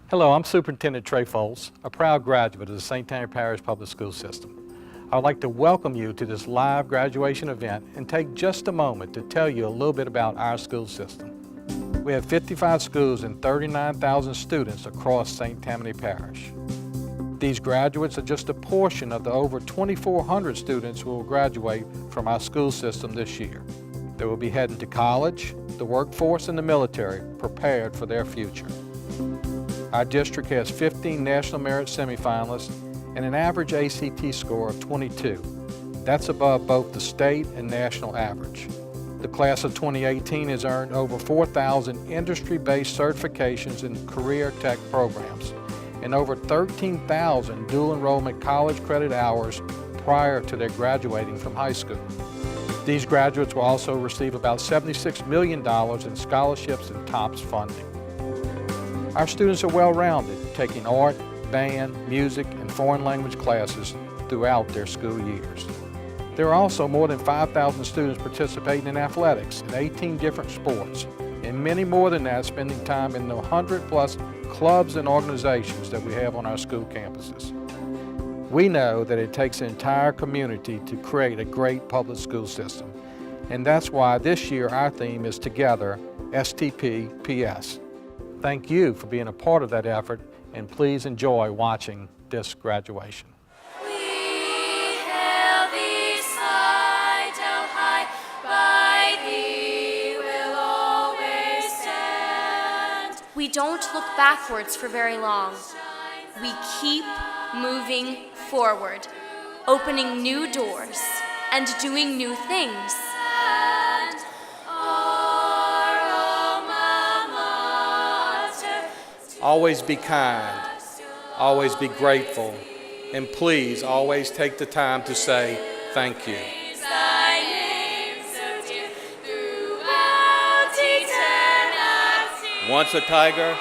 Hello, I'm Superintendent Trey Foltz, a proud graduate of the St. Tammany Parish Public School System. I would like to welcome you to this live graduation event and take just a moment to tell you a little bit about our school system. We have 55 schools and 39,000 students across St. Tammany Parish. These graduates are just a portion of the over 2,400 students who will graduate from our school system this year. They will be heading to college, the workforce, and the military, prepared for their future. Our district has 15 National Merit semifinalists and an average ACT score of 22. That's above both the state and national average. The class of 2018 has earned over 4,000 industry-based certifications in career tech programs and over 13,000 dual enrollment college credit hours prior to their graduating from high school. These graduates will also receive about $76 million in scholarships and TOPS funding. Our students are well-rounded, taking art, band, music, and foreign language classes throughout their school years. There are also more than 5,000 students participating in athletics in 18 different sports, and many more than that spending time in the 100-plus clubs and organizations that we have on our school campuses. We know that it takes an entire community to create a great public school system, and that's why this year our theme is Together, STP-PS. Thank you for being a part of that effort, and please enjoy watching this graduation. We hail thee, Slidell high, by thee will always stand. We don't look backwards for very long. We keep moving forward, opening new doors and doing new things. Always be kind, always be grateful, and please always take the time to say thank you. Once a tiger,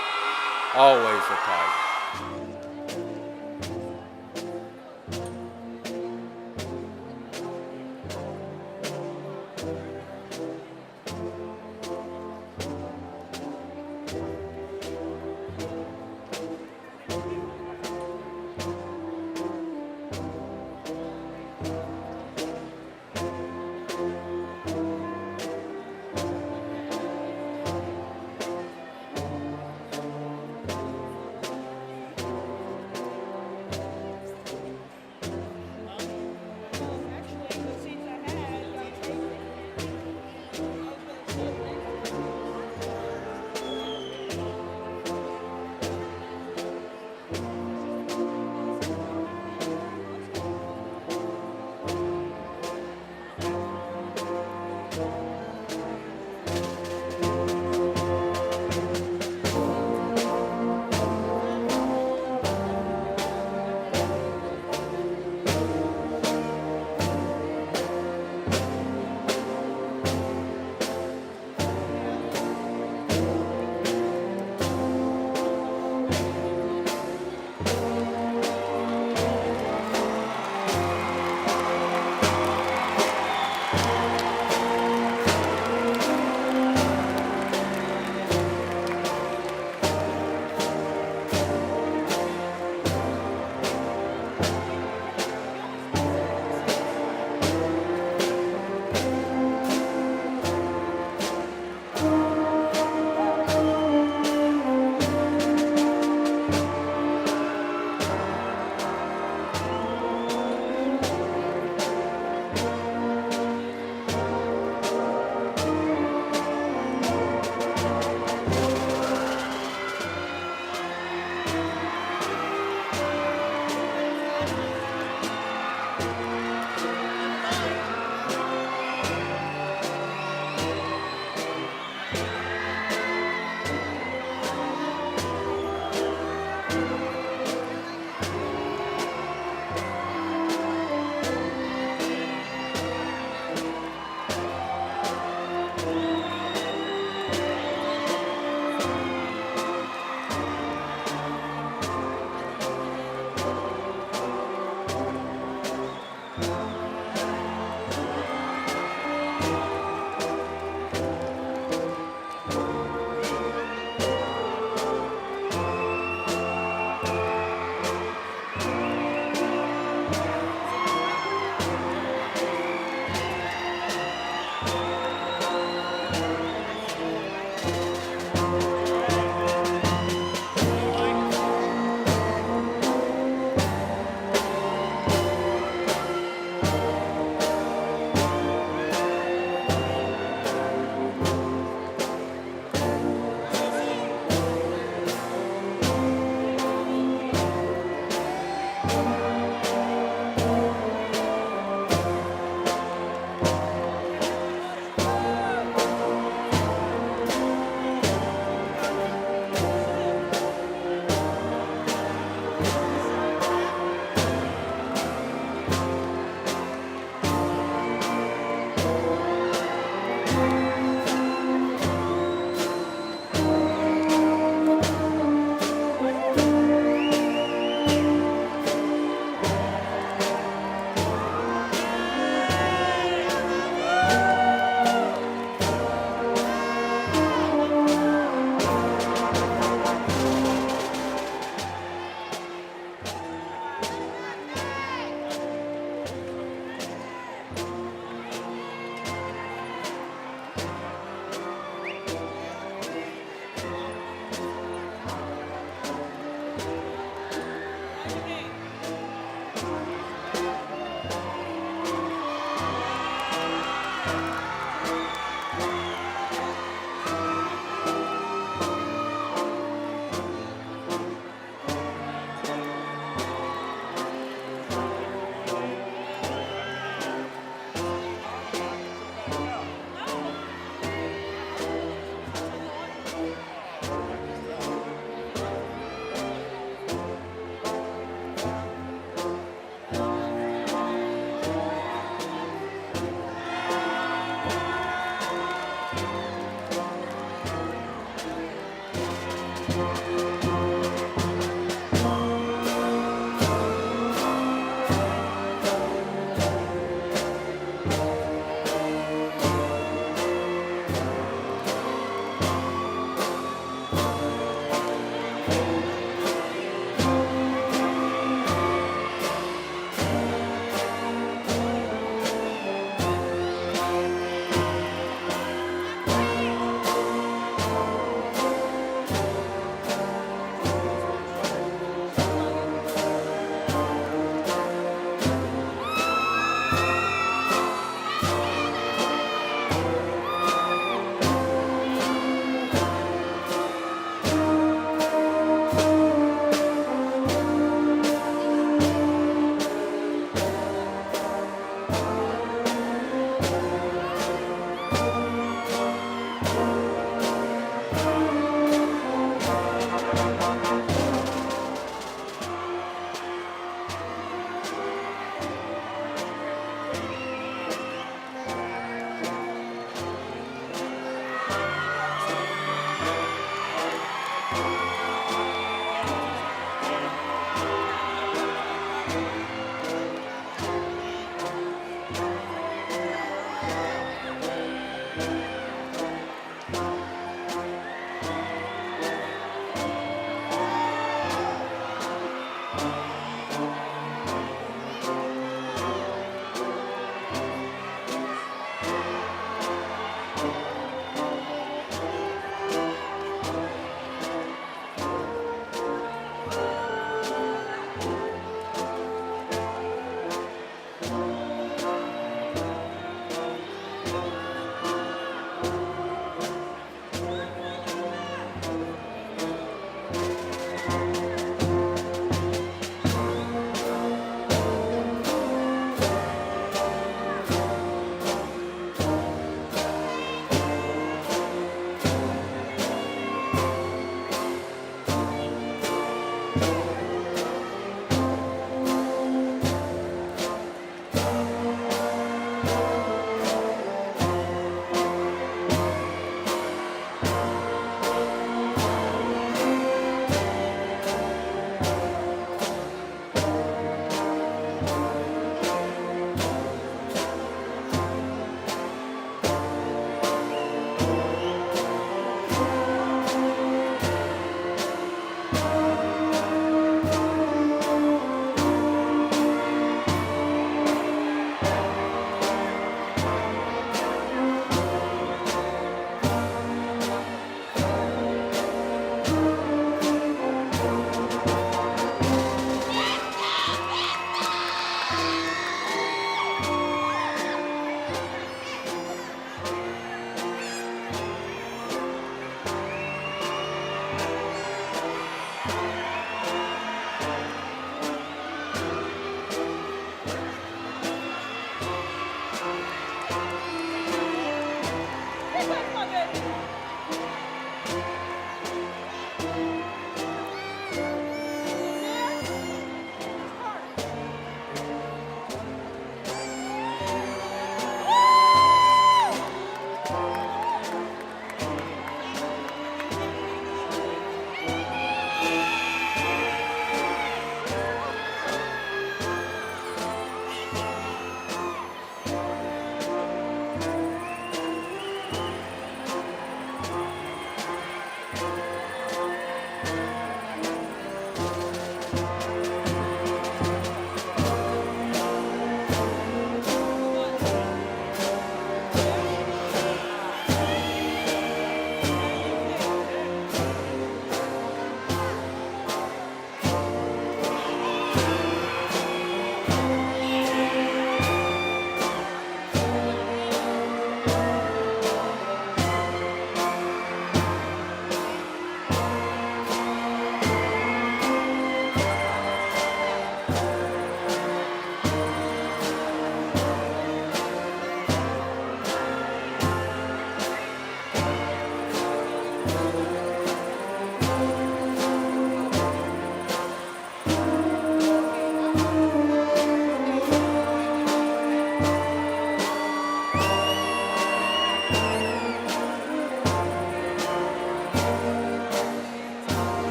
always a tiger.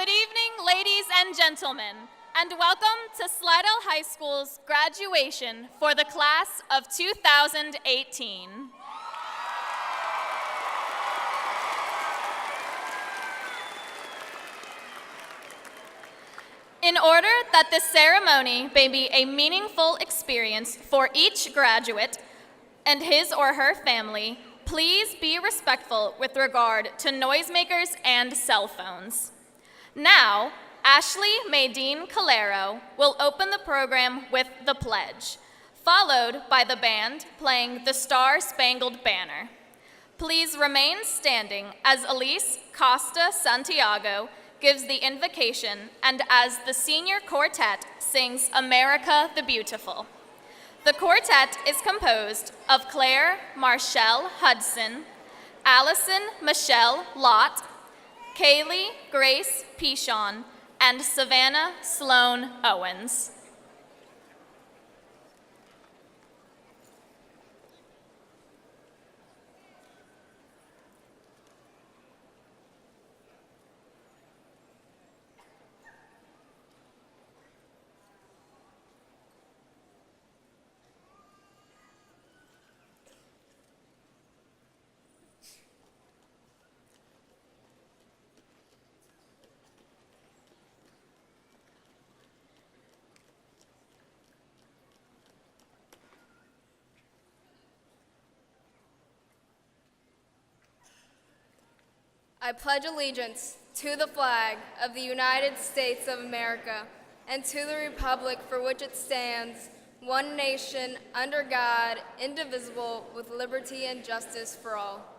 Good evening, ladies and gentlemen, and welcome to Slidell High School's graduation for the class of 2018. In order that this ceremony may be a meaningful experience for each graduate and his or her family, please be respectful with regard to noisemakers and cell phones. Now, Ashley Maydeen Calero will open the program with the pledge, followed by the band playing the Star-Spangled Banner. Please remain standing as Elise Costa Santiago gives the invocation and as the senior quartet sings America the Beautiful. The quartet is composed of Claire Marshall Hudson, Allison Michelle Lott, Kaylee Grace Pichon, and Savannah Sloan Owens. I pledge allegiance to the flag of the United States of America and to the republic for which it stands, one nation, under God, indivisible, with liberty and justice for all.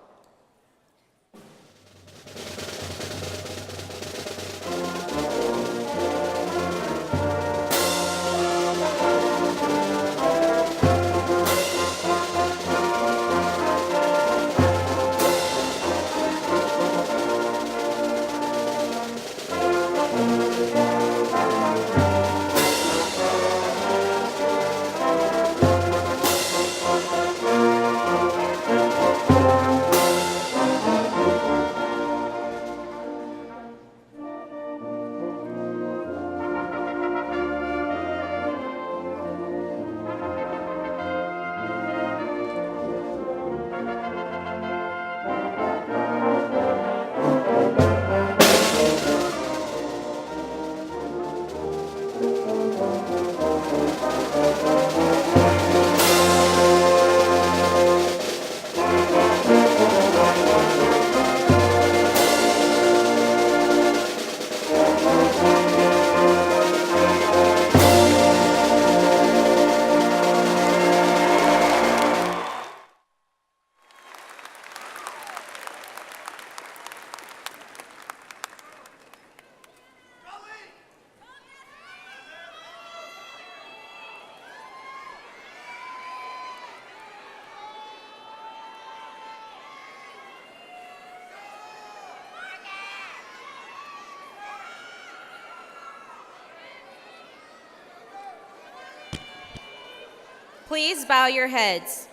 Please bow your heads.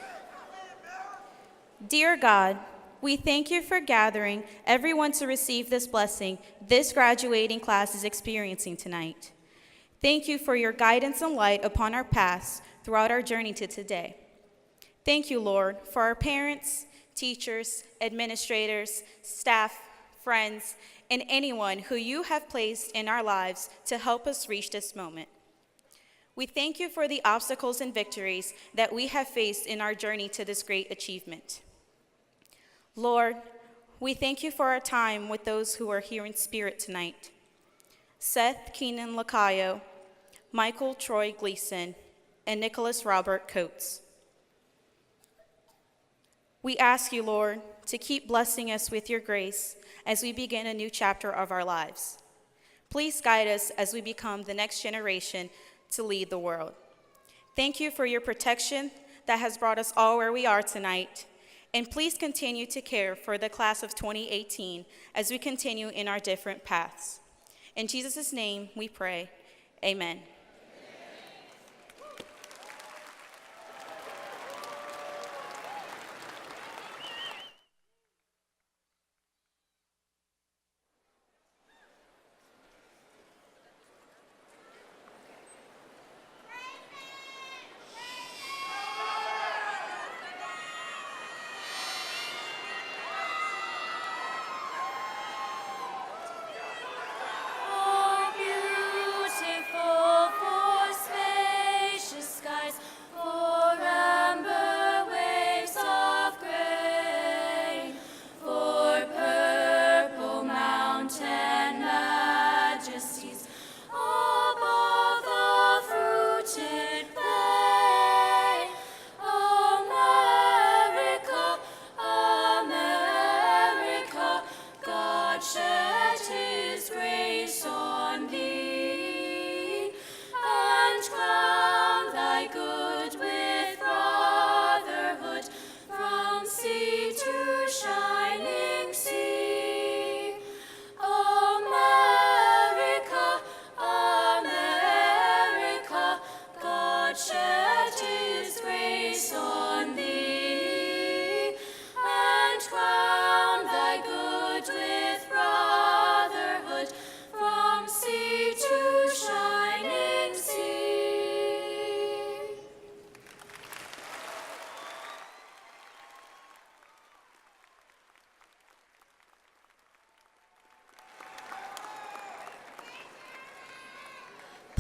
Dear God, we thank you for gathering everyone to receive this blessing this graduating class is experiencing tonight. Thank you for your guidance and light upon our paths throughout our journey to today. Thank you, Lord, for our parents, teachers, administrators, staff, friends, and anyone who you have placed in our lives to help us reach this moment. We thank you for the obstacles and victories that we have faced in our journey to this great achievement. Lord, we thank you for our time with those who are here in spirit tonight. Seth Keenan Lacayo, Michael Troy Gleason, and Nicholas Robert Coates. We ask you, Lord, to keep blessing us with your grace as we begin a new chapter of our lives. Please guide us as we become the next generation to lead the world. Thank you for your protection that has brought us all where we are tonight. And please continue to care for the class of 2018 as we continue in our different paths. In Jesus' name we pray, amen.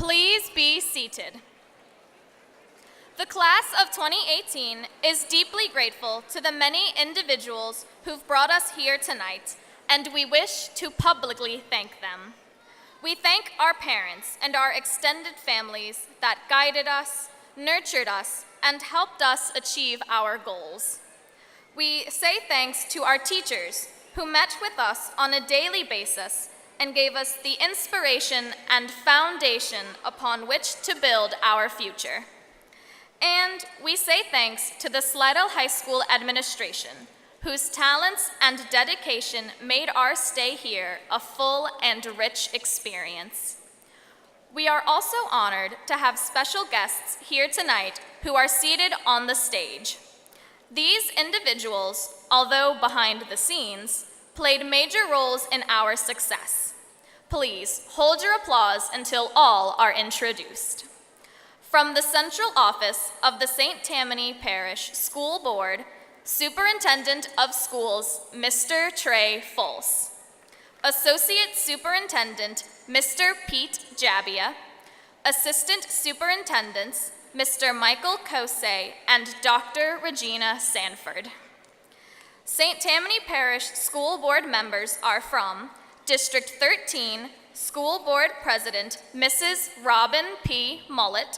Please be seated. The class of 2018 is deeply grateful to the many individuals who've brought us here tonight, and we wish to publicly thank them. We thank our parents and our extended families that guided us, nurtured us, and helped us achieve our goals. We say thanks to our teachers who met with us on a daily basis and gave us the inspiration and foundation upon which to build our future. And we say thanks to the Slidell High School administration, whose talents and dedication made our stay here a full and rich experience. We are also honored to have special guests here tonight who are seated on the stage. These individuals, although behind the scenes, played major roles in our success. Please hold your applause until all are introduced. From the central office of the St. Tammany Parish School Board, Superintendent of Schools, Mr. Trey Fulse. Associate Superintendent, Mr. Pete Jabia. Assistant Superintendents, Mr. Michael Kosey and Dr. Regina Sanford. St. Tammany Parish School Board members are from District 13, School Board President, Mrs. Robin P. Mullett.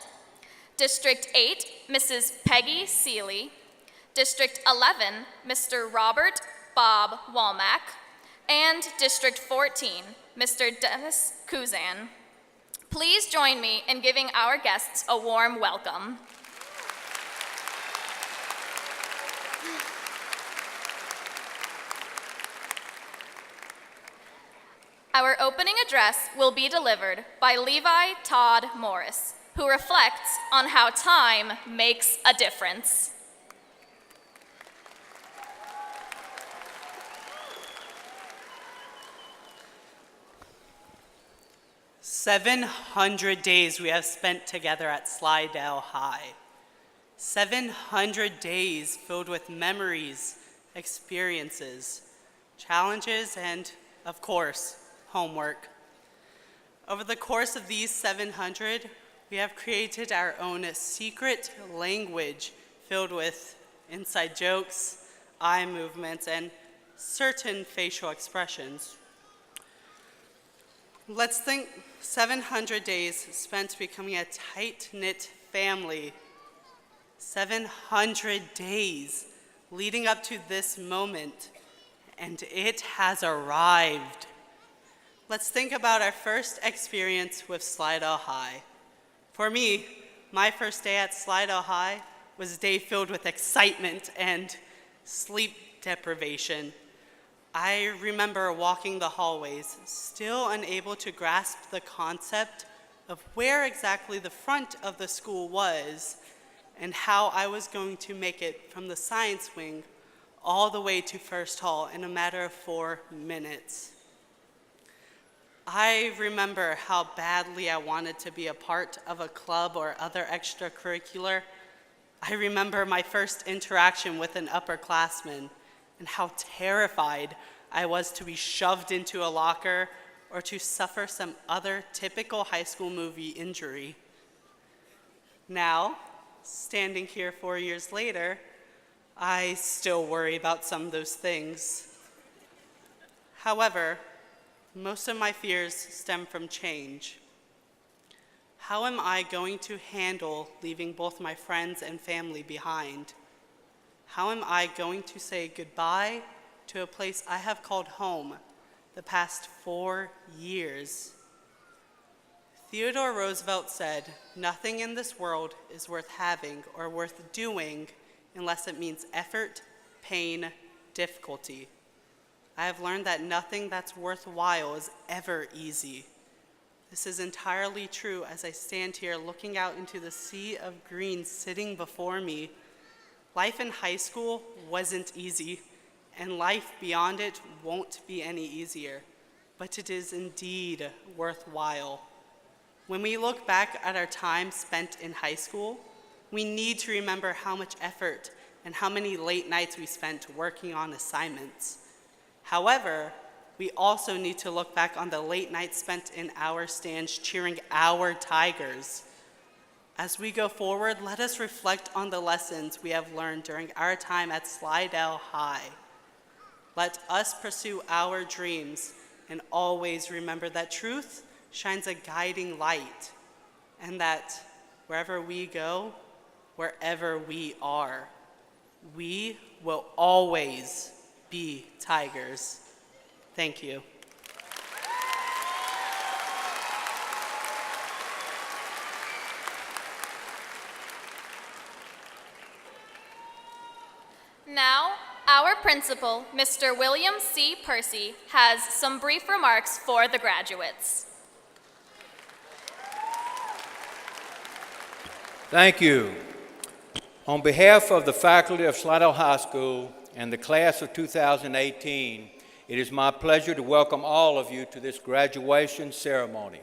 District 8, Mrs. Peggy Seeley. District 11, Mr. Robert Bob Walmack. And District 14, Mr. Dennis Kuzan. Please join me in giving our guests a warm welcome. Our opening address will be delivered by Levi Todd Morris, who reflects on how time makes a difference. "700 days we have spent together at Slidell High. 700 days filled with memories, experiences, challenges, and, of course, homework. Over the course of these 700, we have created our own secret language filled with inside jokes, eye movements, and certain facial expressions. Let's think 700 days spent becoming a tight-knit family. 700 days leading up to this moment, and it has arrived. Let's think about our first experience with Slidell High. For me, my first day at Slidell High was a day filled with excitement and sleep deprivation. I remember walking the hallways, still unable to grasp the concept of where exactly the front of the school was and how I was going to make it from the science wing all the way to First Hall in a matter of 4 minutes. I remember how badly I wanted to be a part of a club or other extracurricular. I remember my first interaction with an upperclassman and how terrified I was to be shoved into a locker or to suffer some other typical high school movie injury. Now, standing here 4 years later, I still worry about some of those things. However, most of my fears stem from change. How am I going to handle leaving both my friends and family behind? How am I going to say goodbye to a place I have called home the past 4 years? Theodore Roosevelt said, "Nothing in this world is worth having or worth doing unless it means effort, pain, difficulty." I have learned that nothing that's worthwhile is ever easy. This is entirely true as I stand here looking out into the sea of green sitting before me. Life in high school wasn't easy, and life beyond it won't be any easier, but it is indeed worthwhile. When we look back at our time spent in high school, we need to remember how much effort and how many late nights we spent working on assignments. However, we also need to look back on the late nights spent in our stands cheering our Tigers. As we go forward, let us reflect on the lessons we have learned during our time at Slidell High. Let us pursue our dreams and always remember that truth shines a guiding light, and that wherever we go, wherever we are, we will always be Tigers. Thank you. Now, our principal, Mr. William C. Percy, has some brief remarks for the graduates. Thank you. On behalf of the faculty of Slidell High School and the class of 2018, it is my pleasure to welcome all of you to this graduation ceremony.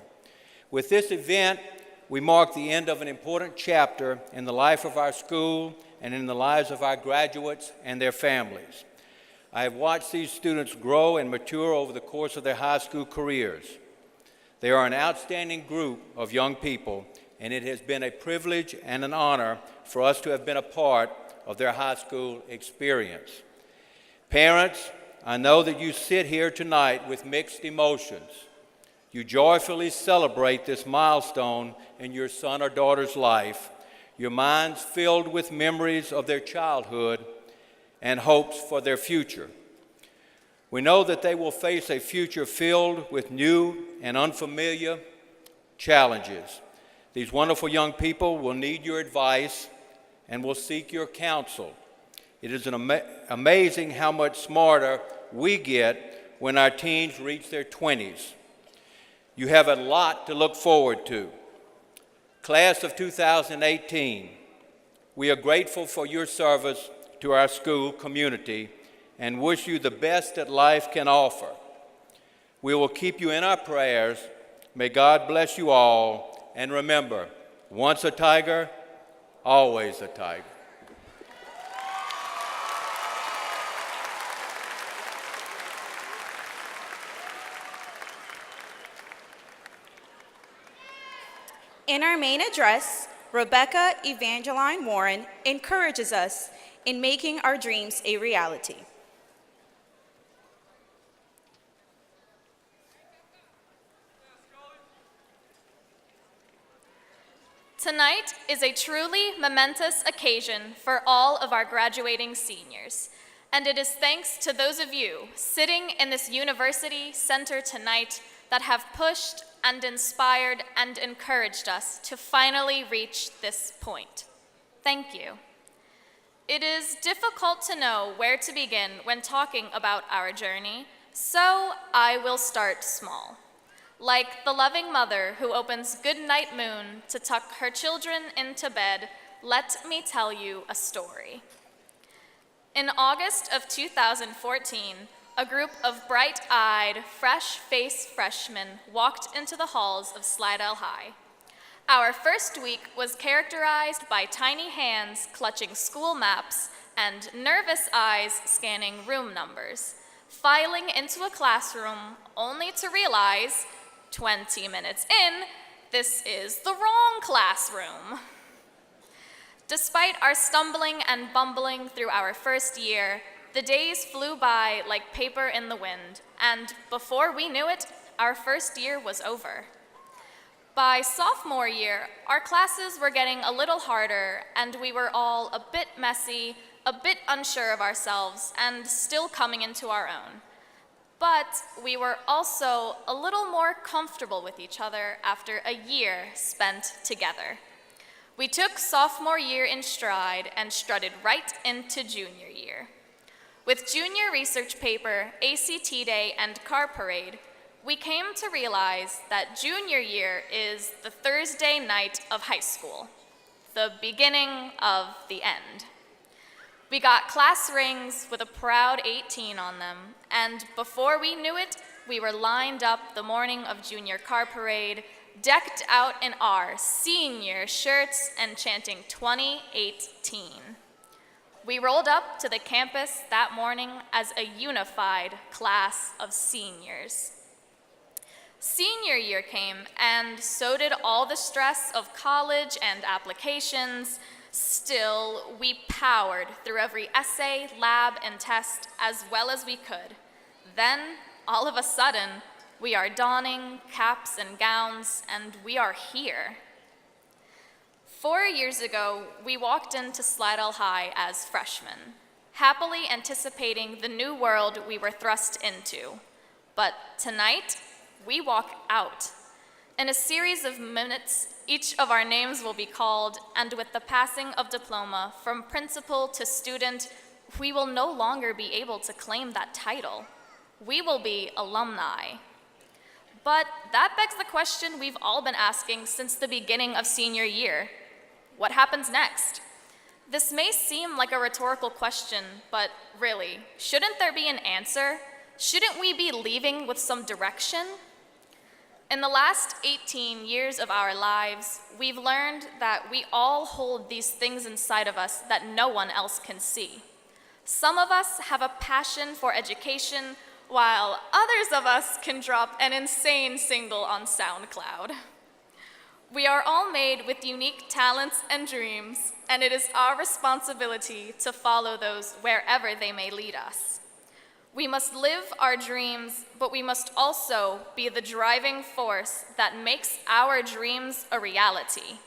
With this event, we mark the end of an important chapter in the life of our school and in the lives of our graduates and their families. I have watched these students grow and mature over the course of their high school careers. They are an outstanding group of young people, and it has been a privilege and an honor for us to have been a part of their high school experience. Parents, I know that you sit here tonight with mixed emotions. You joyfully celebrate this milestone in your son or daughter's life, your minds filled with memories of their childhood and hopes for their future. We know that they will face a future filled with new and unfamiliar challenges. These wonderful young people will need your advice and will seek your counsel. It is amazing how much smarter we get when our teens reach their 20s. You have a lot to look forward to. Class of 2018, we are grateful for your service to our school community and wish you the best that life can offer. We will keep you in our prayers. May God bless you all. And remember, once a tiger, always a tiger. In our main address, Rebecca Evangeline Warren encourages us in making our dreams a reality. Tonight is a truly momentous occasion for all of our graduating seniors, and it is thanks to those of you sitting in this university center tonight that have pushed and inspired and encouraged us to finally reach this point. Thank you. It is difficult to know where to begin when talking about our journey, so I will start small. Like the loving mother who opens Goodnight Moon to tuck her children into bed, let me tell you a story. In August of 2014, a group of bright-eyed, fresh-faced freshmen walked into the halls of Slidell High. Our first week was characterized by tiny hands clutching school maps and nervous eyes scanning room numbers, filing into a classroom only to realize 20 minutes in, this is the wrong classroom. Despite our stumbling and bumbling through our first year, the days flew by like paper in the wind, and before we knew it, our first year was over. By sophomore year, our classes were getting a little harder, and we were all a bit messy, a bit unsure of ourselves, and still coming into our own. But we were also a little more comfortable with each other after a year spent together. We took sophomore year in stride and strutted right into junior year. With junior research paper, ACT Day, and car parade, we came to realize that junior year is the Thursday night of high school, the beginning of the end. We got class rings with a proud 18 on them, and before we knew it, we were lined up the morning of junior car parade, decked out in our senior shirts and chanting 2018. We rolled up to the campus that morning as a unified class of seniors. Senior year came, and so did all the stress of college and applications. Still, we powered through every essay, lab, and test as well as we could. Then, all of a sudden, we are donning caps and gowns, and we are here. 4 years ago, we walked into Slidell High as freshmen, happily anticipating the new world we were thrust into. But tonight, we walk out. In a series of minutes, each of our names will be called, and with the passing of diploma from principal to student, we will no longer be able to claim that title. We will be alumni. But that begs the question we've all been asking since the beginning of senior year. What happens next? This may seem like a rhetorical question, but really, shouldn't there be an answer? Shouldn't we be leaving with some direction? In the last 18 years of our lives, we've learned that we all hold these things inside of us that no one else can see. Some of us have a passion for education, while others of us can drop an insane single on SoundCloud. We are all made with unique talents and dreams, and it is our responsibility to follow those wherever they may lead us. We must live our dreams, but we must also be the driving force that makes our dreams a reality.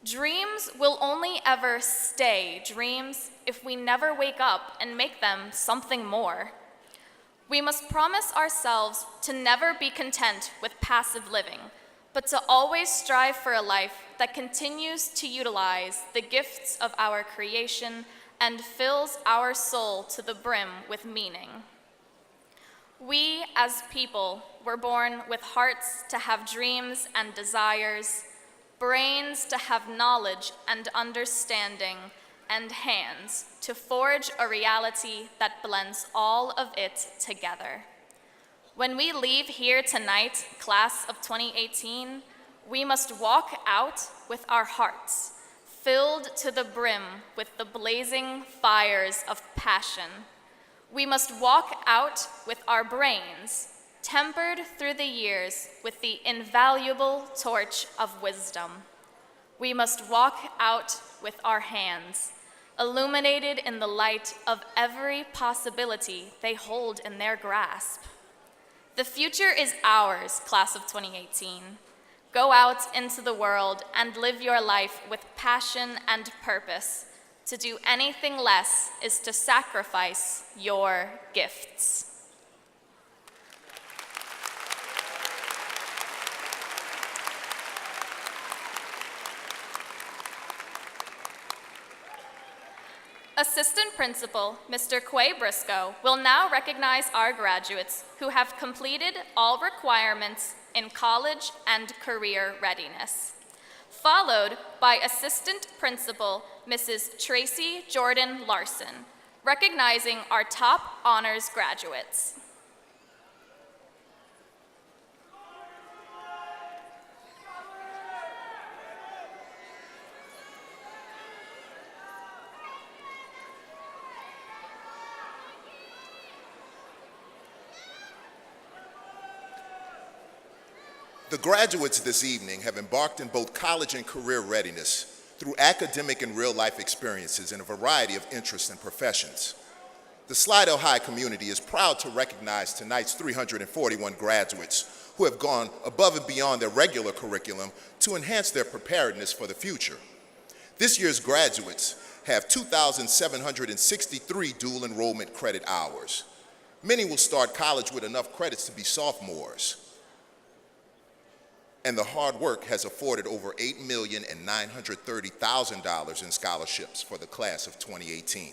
Dreams will only ever stay dreams if we never wake up and make them something more. We must promise ourselves to never be content with passive living, but to always strive for a life that continues to utilize the gifts of our creation and fills our soul to the brim with meaning. We, as people, were born with hearts to have dreams and desires, brains to have knowledge and understanding, and hands to forge a reality that blends all of it together. When we leave here tonight, class of 2018, we must walk out with our hearts filled to the brim with the blazing fires of passion. We must walk out with our brains tempered through the years with the invaluable torch of wisdom. We must walk out with our hands, illuminated in the light of every possibility they hold in their grasp. The future is ours, class of 2018. Go out into the world and live your life with passion and purpose. To do anything less is to sacrifice your gifts. Assistant Principal, Mr. Quay Briscoe, will now recognize our graduates who have completed all requirements in college and career readiness, followed by Assistant Principal, Mrs. Tracy Jordan Larson, recognizing our top honors graduates. The graduates this evening have embarked in both college and career readiness through academic and real-life experiences in a variety of interests and professions. The Slidell High community is proud to recognize tonight's 341 graduates who have gone above and beyond their regular curriculum to enhance their preparedness for the future. This year's graduates have 2,763 dual enrollment credit hours. Many will start college with enough credits to be sophomores. And the hard work has afforded over $8,930,000 in scholarships for the class of 2018.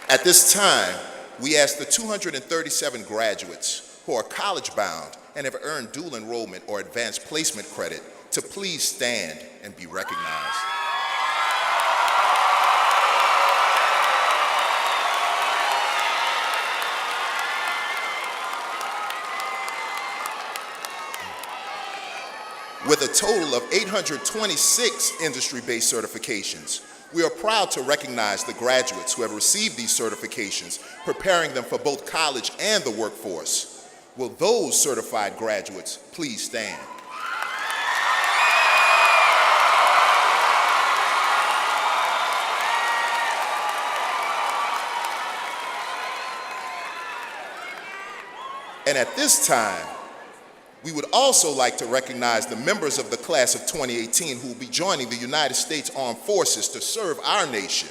At this time, we ask the 237 graduates who are college-bound and have earned dual enrollment or advanced placement credit to please stand and be recognized. With a total of 826 industry-based certifications, we are proud to recognize the graduates who have received these certifications, preparing them for both college and the workforce. Will those certified graduates please stand? And at this time, we would also like to recognize the members of the class of 2018 who will be joining the United States Armed Forces to serve our nation.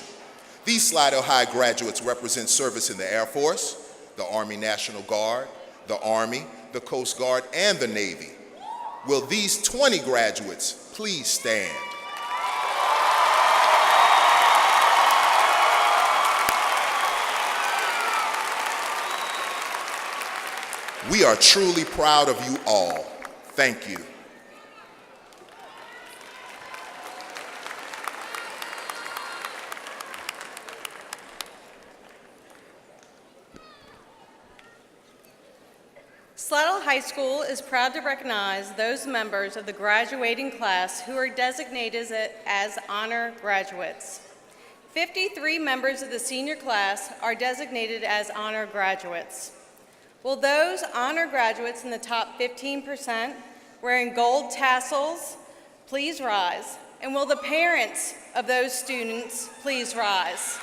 These Slidell High graduates represent service in the Air Force, the Army National Guard, the Army, the Coast Guard, and the Navy. Will these 20 graduates please stand? We are truly proud of you all. Thank you. Slidell High School is proud to recognize those members of the graduating class who are designated as honor graduates. 53 members of the senior class are designated as honor graduates. Will those honor graduates in the top 15% wearing gold tassels please rise? And will the parents of those students please rise?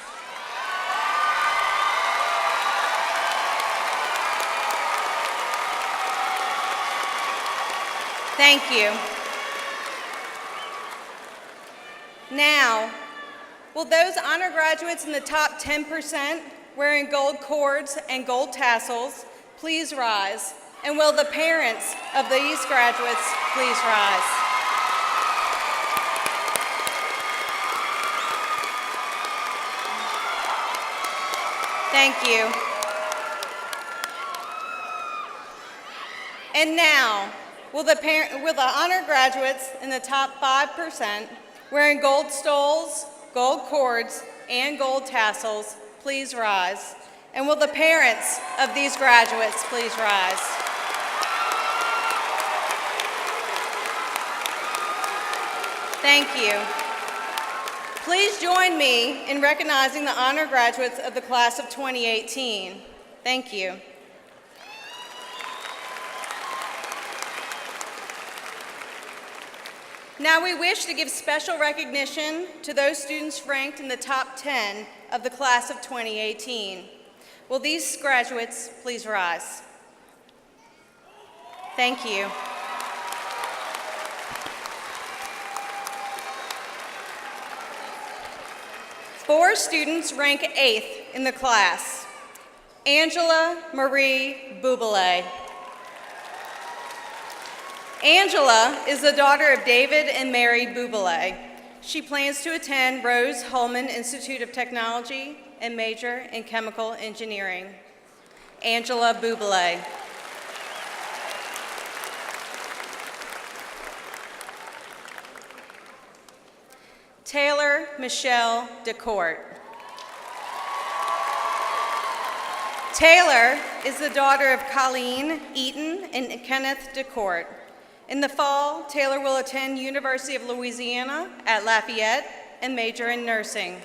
Thank you. Now, will those honor graduates in the top 10% wearing gold cords and gold tassels please rise? And will the parents of these graduates please rise? Thank you. And now, will the honor graduates in the top 5% wearing gold stoles, gold cords, and gold tassels please rise? And will the parents of these graduates please rise? Thank you. Please join me in recognizing the honor graduates of the class of 2018. Thank you. Now we wish to give special recognition to those students ranked in the top 10 of the class of 2018. Will these graduates please rise? Thank you. Four students rank 8th in the class. Angela Marie Bublé. Angela is the daughter of David and Mary Bublé. She plans to attend Rose Hulman Institute of Technology and major in chemical engineering. Angela Bublé. Taylor Michelle DeCourt. Taylor is the daughter of Colleen Eaton and Kenneth DeCourt. In the fall, Taylor will attend University of Louisiana at Lafayette and major in nursing.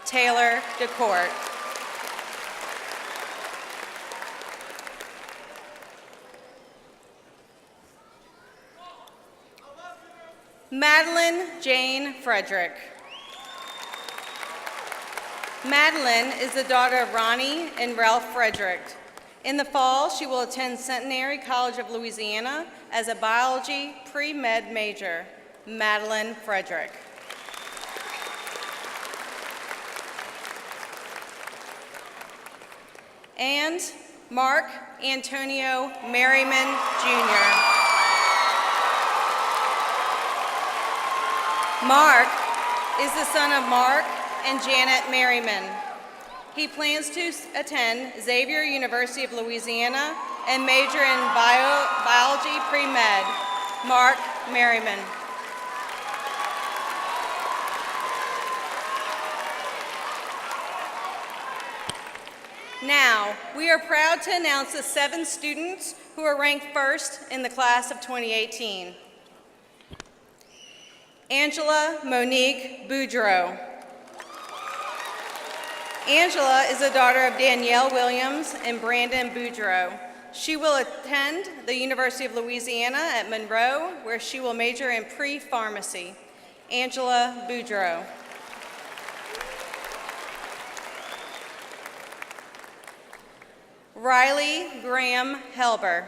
Taylor DeCourt. Madeline Jane Frederick. Madeline is the daughter of Ronnie and Ralph Frederick. In the fall, she will attend Centenary College of Louisiana as a biology pre-med major. Madeline Frederick. And Mark Antonio Merriman, Jr. Mark is the son of Mark and Janet Merriman. He plans to attend Xavier University of Louisiana and major in biology pre-med. Mark Merriman. Now, we are proud to announce the 7 students who are ranked first in the class of 2018. Angela Monique Boudreau. Angela is the daughter of Danielle Williams and Brandon Boudreau. She will attend the University of Louisiana at Monroe, where she will major in pre-pharmacy. Angela Boudreau. Riley Graham Helber.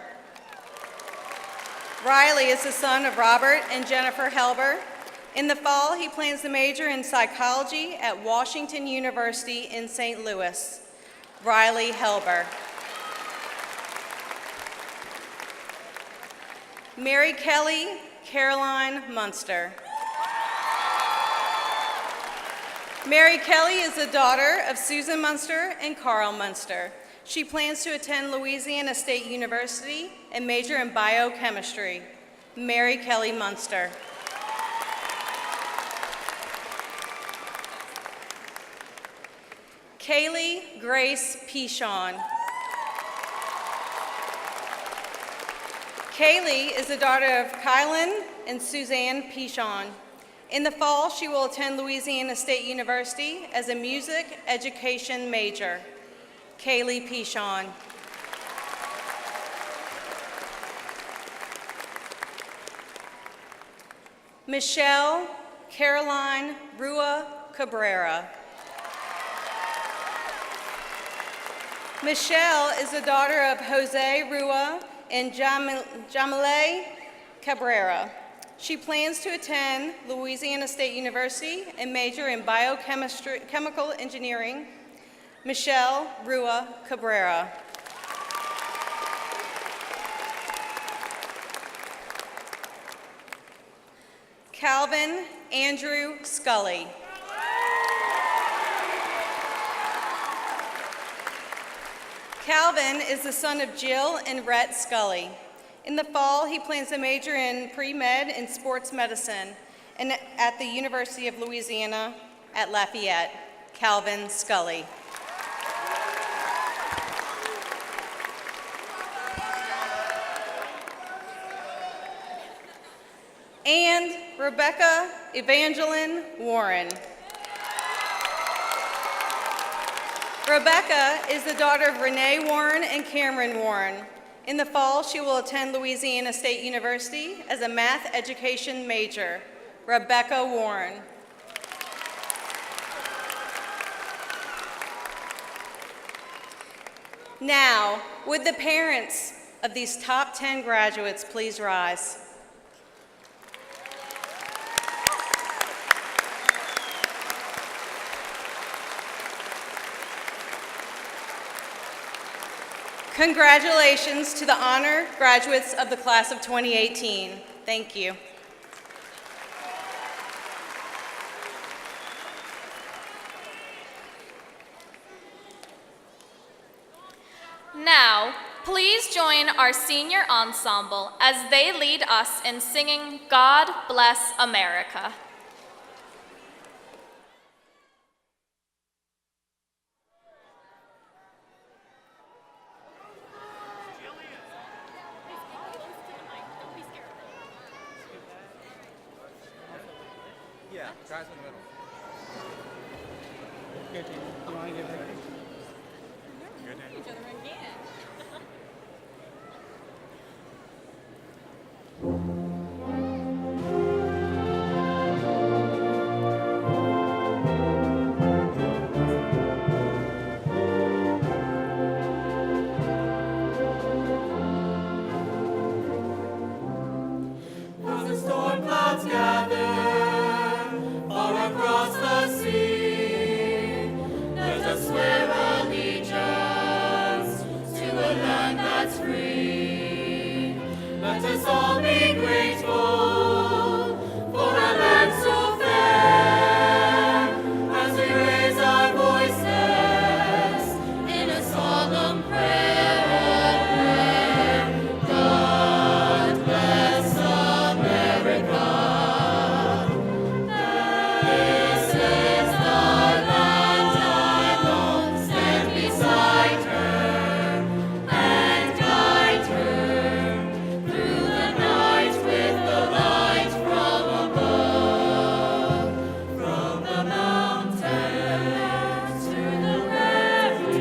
Riley is the son of Robert and Jennifer Helber. In the fall, he plans to major in psychology at Washington University in St. Louis. Riley Helber. Mary Kelly Caroline Munster. Mary Kelly is the daughter of Susan Munster and Carl Munster. She plans to attend Louisiana State University and major in biochemistry. Mary Kelly Munster. Kaylee Grace Pichon. Kaylee is the daughter of Kylan and Suzanne Pichon. In the fall, she will attend Louisiana State University as a music education major. Kaylee Pichon. Michelle Caroline Rua Cabrera. Michelle is the daughter of Jose Rua and Jamile Cabrera. She plans to attend Louisiana State University and major in chemical engineering. Michelle Rua Cabrera. Calvin Andrew Scully. Calvin is the son of Jill and Rhett Scully. In the fall, he plans to major in pre-med and sports medicine and at the University of Louisiana at Lafayette. Calvin Scully. And Rebecca Evangeline Warren. Rebecca is the daughter of Renee Warren and Cameron Warren. In the fall, she will attend Louisiana State University as a math education major. Rebecca Warren. Now, would the parents of these top 10 graduates please rise? Congratulations to the honor graduates of the class of 2018. Thank you. Now, please join our senior ensemble as they lead us in singing God Bless America. Yeah, guys in the middle. Good, team. You want to give it a good day? Each other again. As the storm clouds gather far across the sea, let us swear allegiance to a land that's free. Let us all be grateful for a land so fair, as we raise our voices in a solemn prayer. God bless America. This is the land I long, stand beside her and guide her through the night with the light from above. From the mountains to the river,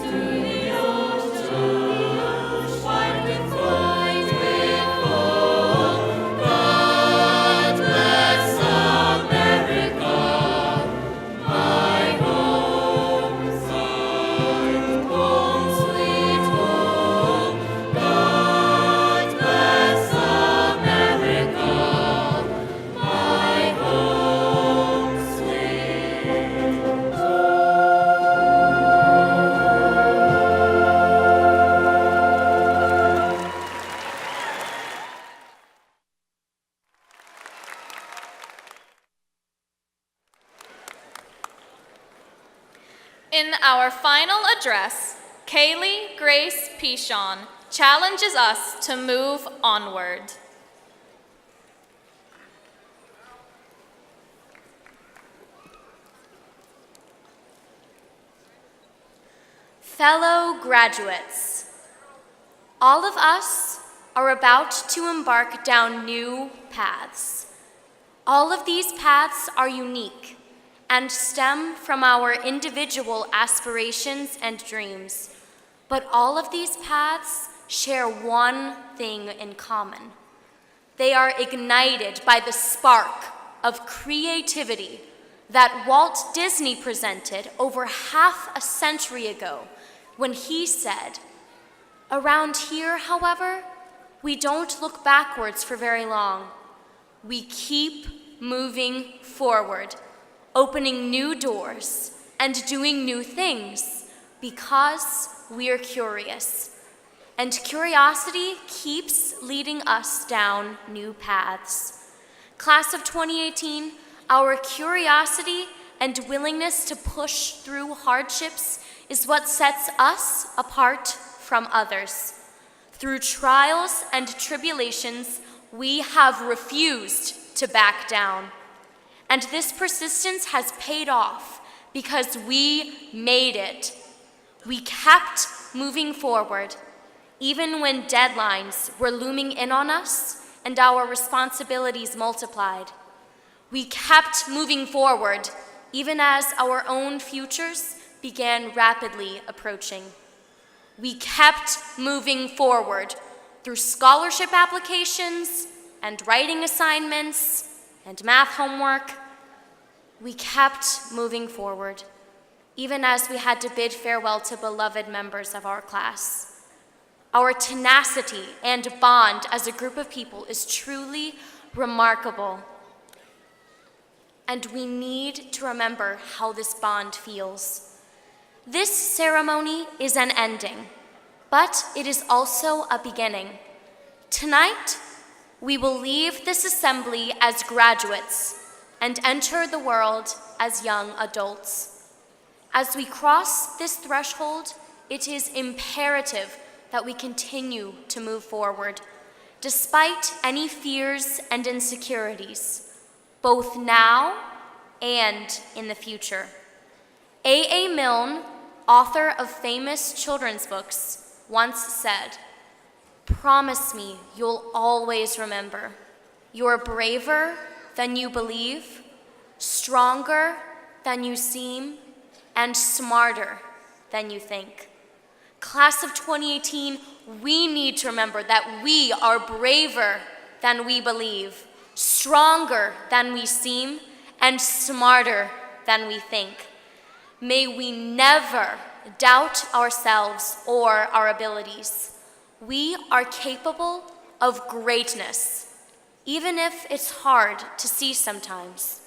to the ocean, wide with wide with foam. God bless America, my home, sweet home. God bless America, my home, sweet In our final address, Kaylee Grace Pichon challenges us to move onward. Fellow graduates, all of us are about to embark down new paths. All of these paths are unique and stem from our individual aspirations and dreams, but all of these paths share one thing in common. They are ignited by the spark of creativity that Walt Disney presented over half a century ago when he said, "Around here, however, we don't look backwards for very long. We keep moving forward, opening new doors and doing new things because we're curious. And curiosity keeps leading us down new paths. Class of 2018, our curiosity and willingness to push through hardships is what sets us apart from others. Through trials and tribulations, we have refused to back down. And this persistence has paid off because we made it. We kept moving forward, even when deadlines were looming in on us and our responsibilities multiplied. We kept moving forward, even as our own futures began rapidly approaching. We kept moving forward through scholarship applications and writing assignments and math homework. We kept moving forward, even as we had to bid farewell to beloved members of our class. Our tenacity and bond as a group of people is truly remarkable. And we need to remember how this bond feels. This ceremony is an ending, but it is also a beginning. Tonight, we will leave this assembly as graduates and enter the world as young adults. As we cross this threshold, it is imperative that we continue to move forward, despite any fears and insecurities, both now and in the future. A. Milne, author of famous children's books, once said, "Promise me you'll always remember, you're braver than you believe, stronger than you seem, and smarter than you think." Class of 2018, we need to remember that we are braver than we believe, stronger than we seem, and smarter than we think. May we never doubt ourselves or our abilities. We are capable of greatness, even if it's hard to see sometimes.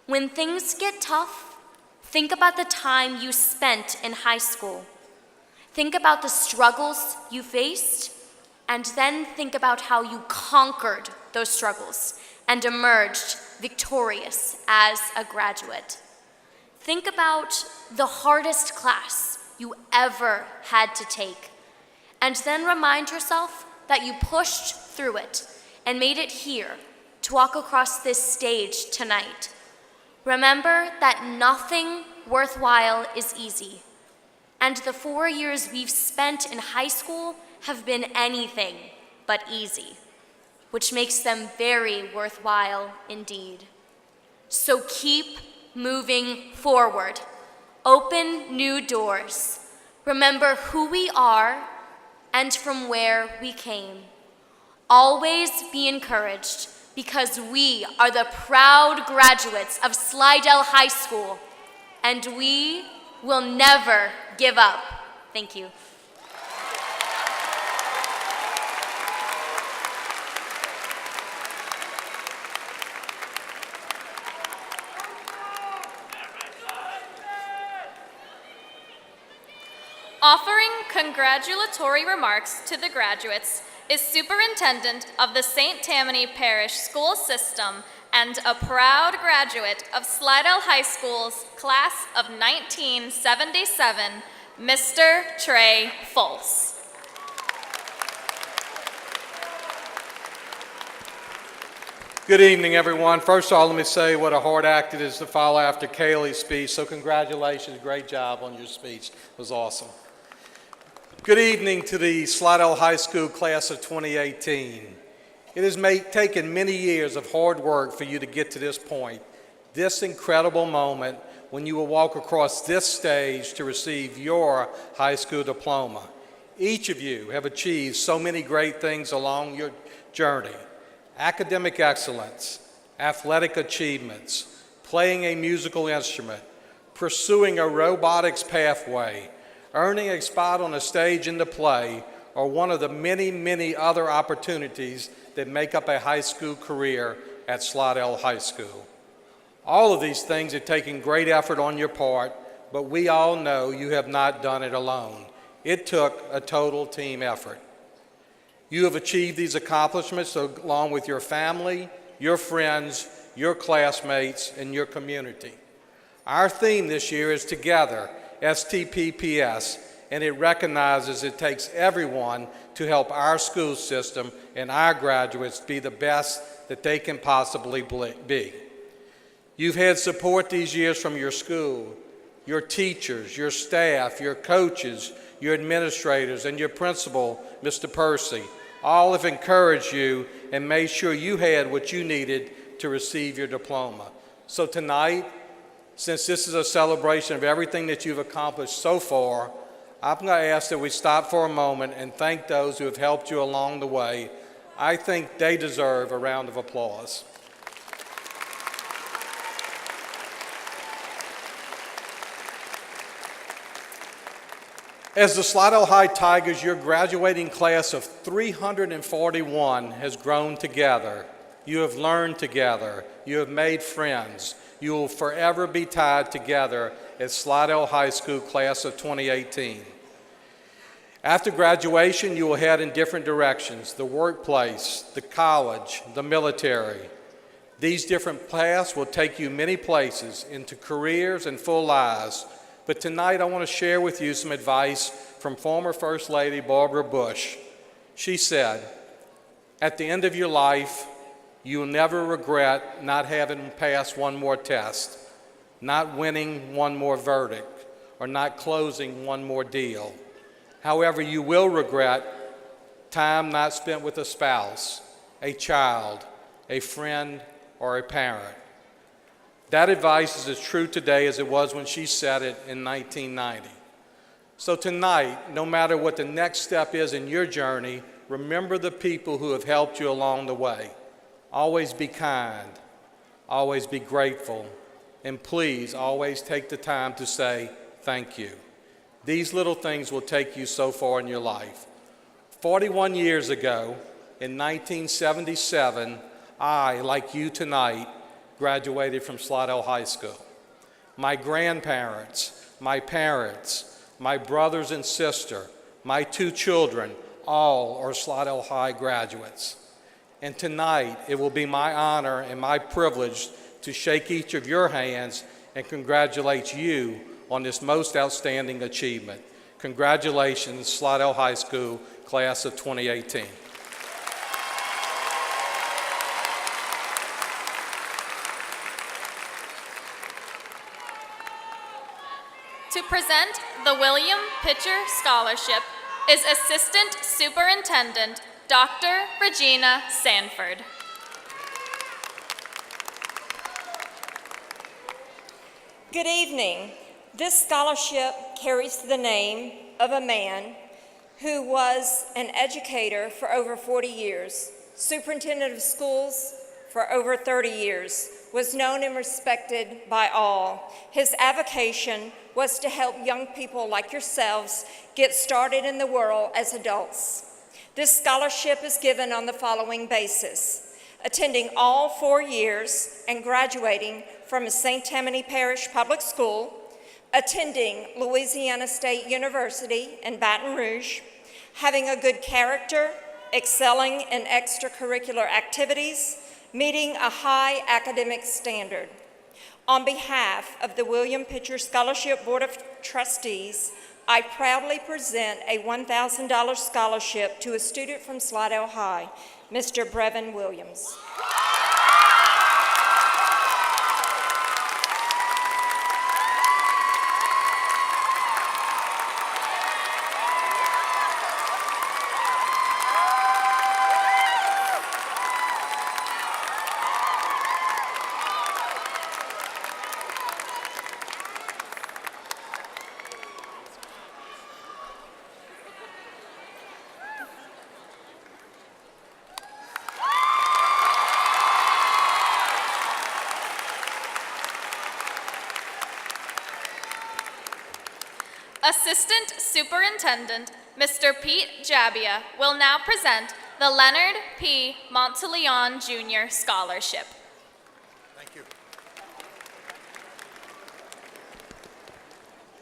When things get tough, think about the time you spent in high school. Think about the struggles you faced, and then think about how you conquered those struggles and emerged victorious as a graduate. Think about the hardest class you ever had to take, and then remind yourself that you pushed through it and made it here to walk across this stage tonight. Remember that nothing worthwhile is easy, and the 4 years we've spent in high school have been anything but easy, which makes them very worthwhile indeed. So keep moving forward. Open new doors. Remember who we are and from where we came. Always be encouraged, because we are the proud graduates of Slidell High School, and we will never give up. Thank you. Offering congratulatory remarks to the graduates is Superintendent of the St. Tammany Parish School System and a proud graduate of Slidell High School's class of 1977, Mr. Trey Folse. Good evening, everyone. First of all, let me say what a hard act it is to follow after Kaylee's speech, so congratulations, great job on your speech. It was awesome. Good evening to the Slidell High School class of 2018. It has taken many years of hard work for you to get to this point, this incredible moment when you will walk across this stage to receive your high school diploma. Each of you have achieved so many great things along your journey: academic excellence, athletic achievements, playing a musical instrument, pursuing a robotics pathway, earning a spot on a stage in the play, or one of the many, many other opportunities that make up a high school career at Slidell High School. All of these things have taken great effort on your part, but we all know you have not done it alone. It took a total team effort. You have achieved these accomplishments along with your family, your friends, your classmates, and your community. Our theme this year is Together, STPPS, and it recognizes it takes everyone to help our school system and our graduates be the best that they can possibly be. You've had support these years from your school, your teachers, your staff, your coaches, your administrators, and your principal, Mr. Percy. All have encouraged you and made sure you had what you needed to receive your diploma. So tonight, since this is a celebration of everything that you've accomplished so far, I'm going to ask that we stop for a moment and thank those who have helped you along the way. I think they deserve a round of applause. As the Slidell High Tigers, your graduating class of 341 has grown together. You have learned together. You have made friends. You will forever be tied together as Slidell High School class of 2018. After graduation, you will head in different directions: the workplace, the college, the military. These different paths will take you many places into careers and full lives. But tonight I want to share with you some advice from former First Lady Barbara Bush. She said, "At the end of your life, you will never regret not having passed one more test, not winning one more verdict, or not closing one more deal. However, you will regret time not spent with a spouse, a child, a friend, or a parent." That advice is as true today as it was when she said it in 1990. So tonight, no matter what the next step is in your journey, remember the people who have helped you along the way. Always be kind, always be grateful, and please always take the time to say thank you. These little things will take you so far in your life. 41 years ago, in 1977, I, like you tonight, graduated from Slidell High School. My grandparents, my parents, my brothers and sister, my 2 children, all are Slidell High graduates. And tonight, it will be my honor and my privilege to shake each of your hands and congratulate you on this most outstanding achievement. Congratulations, Slidell High School, class of 2018. To present the William Pitcher Scholarship is Assistant Superintendent Dr. Regina Sanford. Good evening. This scholarship carries the name of a man who was an educator for over 40 years, superintendent of schools for over 30 years, was known and respected by all. His avocation was to help young people like yourselves get started in the world as adults. This scholarship is given on the following basis: attending all 4 years and graduating from a St. Tammany Parish public school, attending Louisiana State University in Baton Rouge, having a good character, excelling in extracurricular activities, meeting a high academic standard. On behalf of the William Pitcher Scholarship Board of Trustees, I proudly present a $1,000 scholarship to a student from Slidell High, Mr. Brevin Williams. Assistant Superintendent Mr. Pete Jabia will now present the Leonard P. Monteleon Jr. Scholarship. Thank you.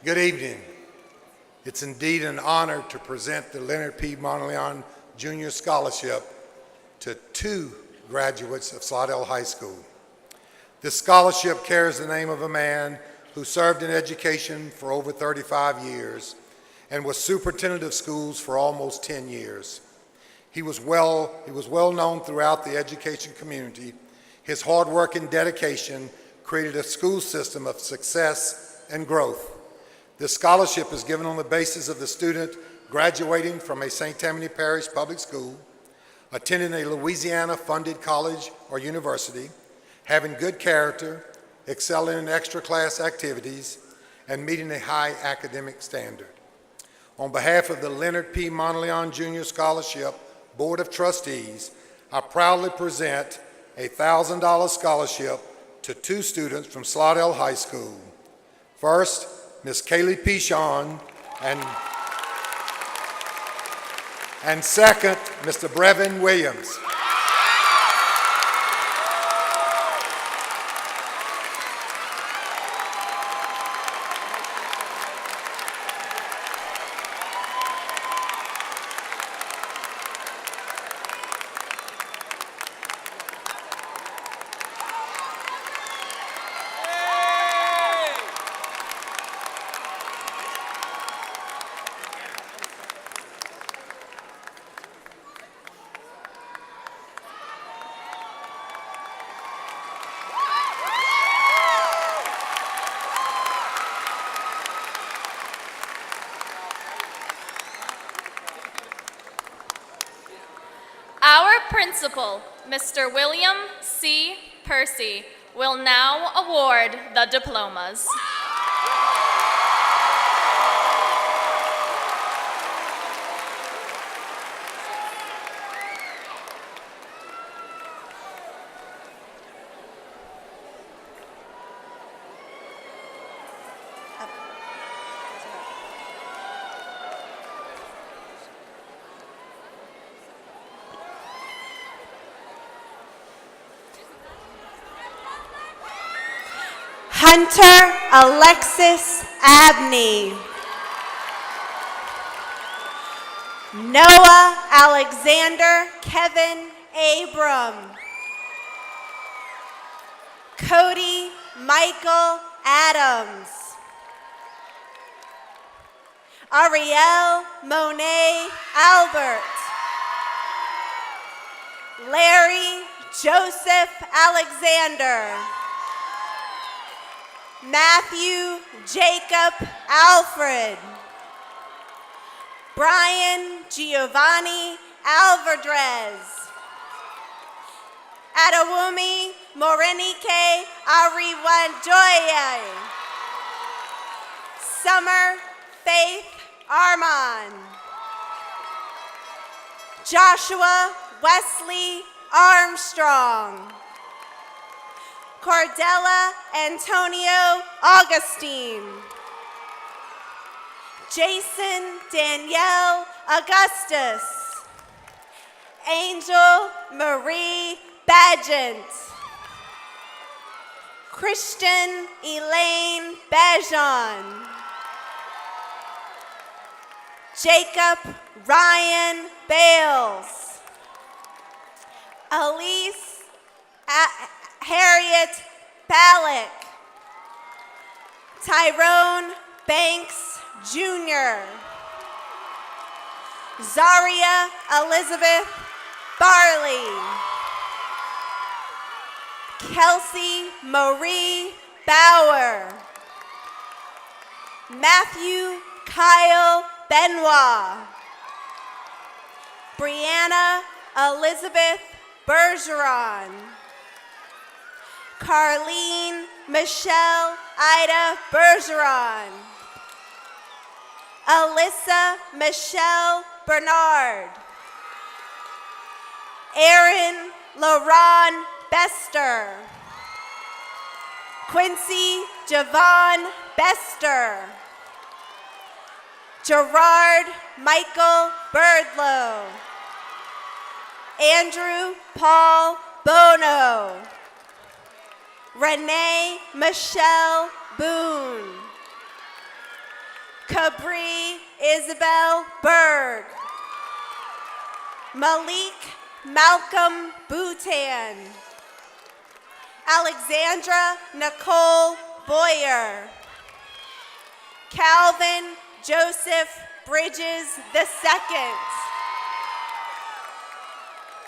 Good evening. It's indeed an honor to present the Leonard P. Monteleon Jr. Scholarship to 2 graduates of Slidell High School. This scholarship carries the name of a man who served in education for over 35 years and was superintendent of schools for almost 10 years. He was well known throughout the education community. His hard work and dedication created a school system of success and growth. This scholarship is given on the basis of the student graduating from a St. Tammany Parish public school, attending a Louisiana-funded college or university, having good character, excelling in extra class activities, and meeting a high academic standard. On behalf of the Leonard P. Monteleone Jr. Scholarship Board of Trustees, I proudly present a $1,000 scholarship to 2 students from Slidell High School. First, Ms. Kaylee Pichon, and second, Mr. Brevin Williams. Our principal, Mr. William C. Percy, will now award the diplomas. Hunter Alexis Abney. Noah Alexander Kevin Abram. Cody Michael Adams. Ariel Monet Albert. Larry Joseph Alexander. Matthew Jacob Alfred. Brian Giovanni Alvardrez. Adewumi Morenike Ariwanjoye. Summer Faith Armand. Joshua Wesley Armstrong. Cordella Antonio Augustine. Jason Danielle Augustus. Angel Marie Badgent. Christian Elaine Bajon. Jacob Ryan Bales. Elise Harriet Ballack. Tyrone Banks Jr. Zaria Elizabeth Barley. Kelsey Marie Bauer. Matthew Kyle Benoit. Brianna Elizabeth Bergeron. Carlene Michelle Ida Bergeron. Alyssa Michelle Bernard. Aaron LaRon Bester. Quincy Javon Bester. Gerard Michael Birdlow. Andrew Paul Bono. Renee Michelle Boone. Cabri Isabel Berg. Malik Malcolm Boutan. Alexandra Nicole Boyer. Calvin Joseph Bridges II.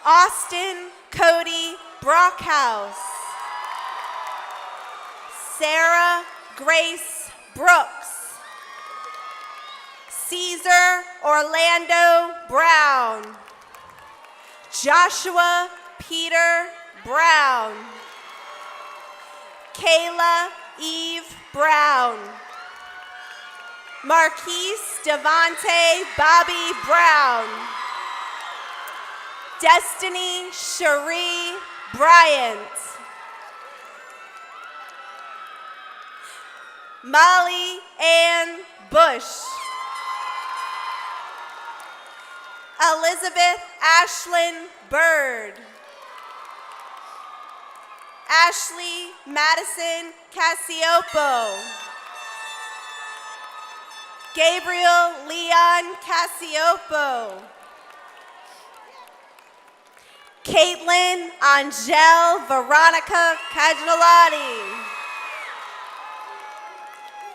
Austin Cody Brockhouse. Sarah Grace Brooks. Caesar Orlando Brown. Joshua Peter Brown. Kayla Eve Brown. Marquise Devontae Bobby Brown. Destiny Cherie Bryant. Molly Ann Bush. Elizabeth Ashlyn Bird. Ashley Madison Cassiopo. Gabriel Leon Cassiopo. Caitlin Angel Veronica Cagnolati.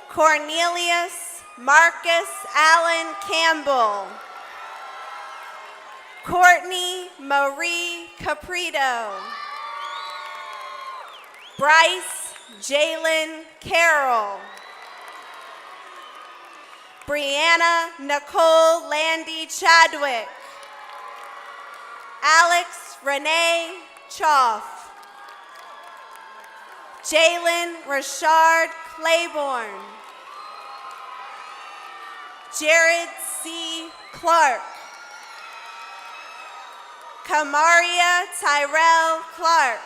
Cornelius Marcus Allen Campbell. Courtney Marie Caprito. Bryce Jalen Carroll. Brianna Nicole Landy Chadwick. Alex Renee Choff. Jalen Rashard Claiborne. Jared C. Clark. Kamaria Tyrell Clark.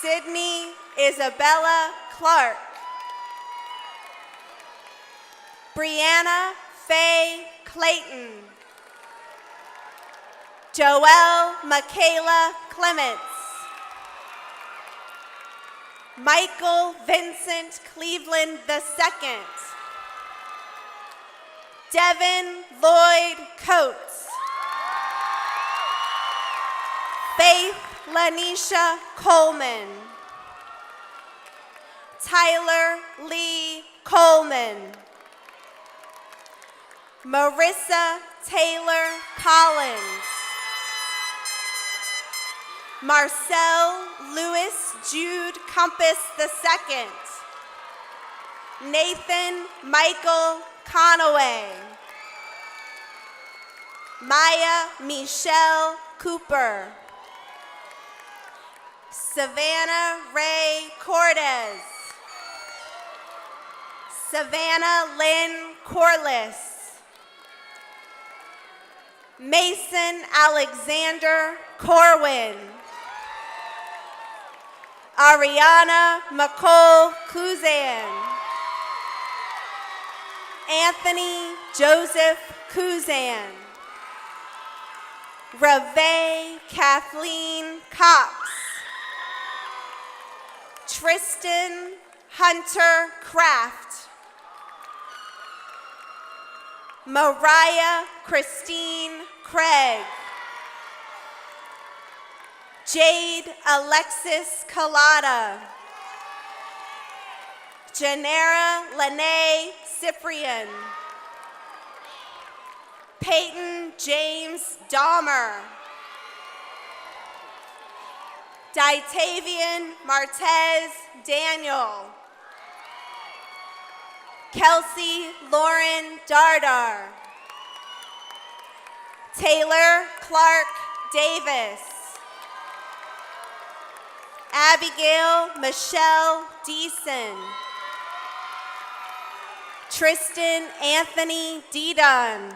Sydney Isabella Clark. Brianna Faye Clayton. Joelle Michaela Clements. Michael Vincent Cleveland II. Devin Lloyd Coates. Faith Lanisha Coleman. Tyler Lee Coleman. Marissa Taylor Collins. Marcel Lewis Jude Compass II. Nathan Michael Conaway. Maya Michelle Cooper. Savannah Ray Cordes. Savannah Lynn Corliss. Mason Alexander Corwin. Ariana McCall Kuzan. Anthony Joseph Kuzan. Reve Kathleen Cox. Tristan Hunter Kraft. Mariah Christine Craig. Jade Alexis Collada. Janera Lene Cyprian. Peyton James Dahmer. Ditavian Martez Daniel. Kelsey Lauren Dardar. Taylor Clark Davis. Abigail Michelle Deason. Tristan Anthony Dedon.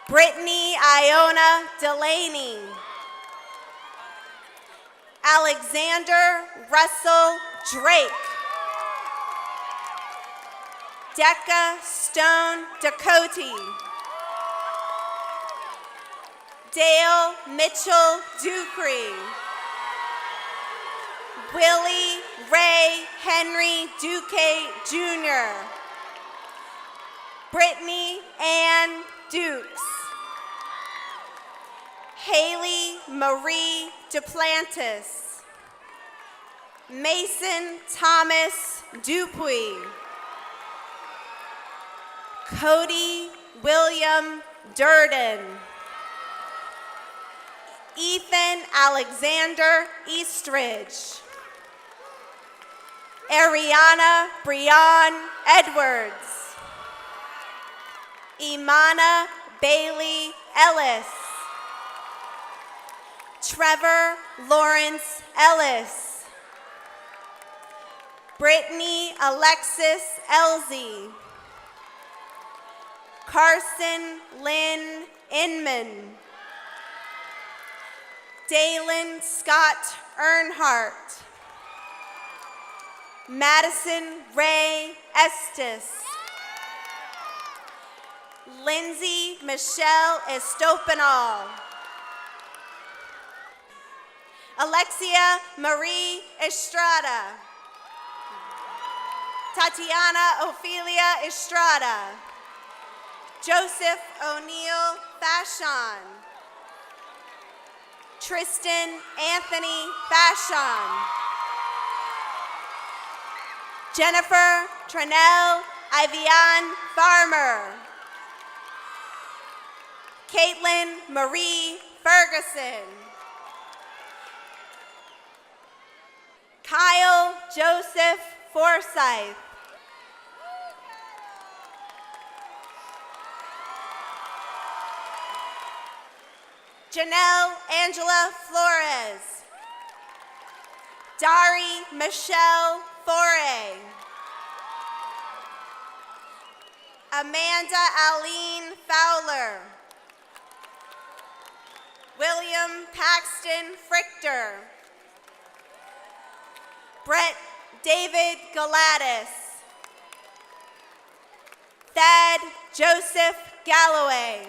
Brittany Iona Delaney. Alexander Russell Drake. Decca Stone Dakoti. Dale Mitchell Dupree. Willie Ray Henry Duque Jr. Brittany Ann Dukes. Haley Marie Duplantis. Mason Thomas Dupuy. Cody William Durden. Ethan Alexander Eastridge. Ariana Breon Edwards. Imana Bailey Ellis. Trevor Lawrence Ellis. Brittany Alexis Elsie. Carson Lynn Inman. Dalen Scott Earnhardt. Madison Ray Estes. Lindsay Michelle Estopanol. Alexia Marie Estrada. Tatiana Ophelia Estrada. Joseph O'Neill Fashon. Tristan Anthony Fashon. Jennifer Tranell Ivian Farmer. Caitlin Marie Ferguson. Kyle Joseph Forsyth. Janelle Angela Flores. Dari Michelle Foray. Amanda Aline Fowler. William Paxton Frichter. Brett David Galatis. Thad Joseph Galloway.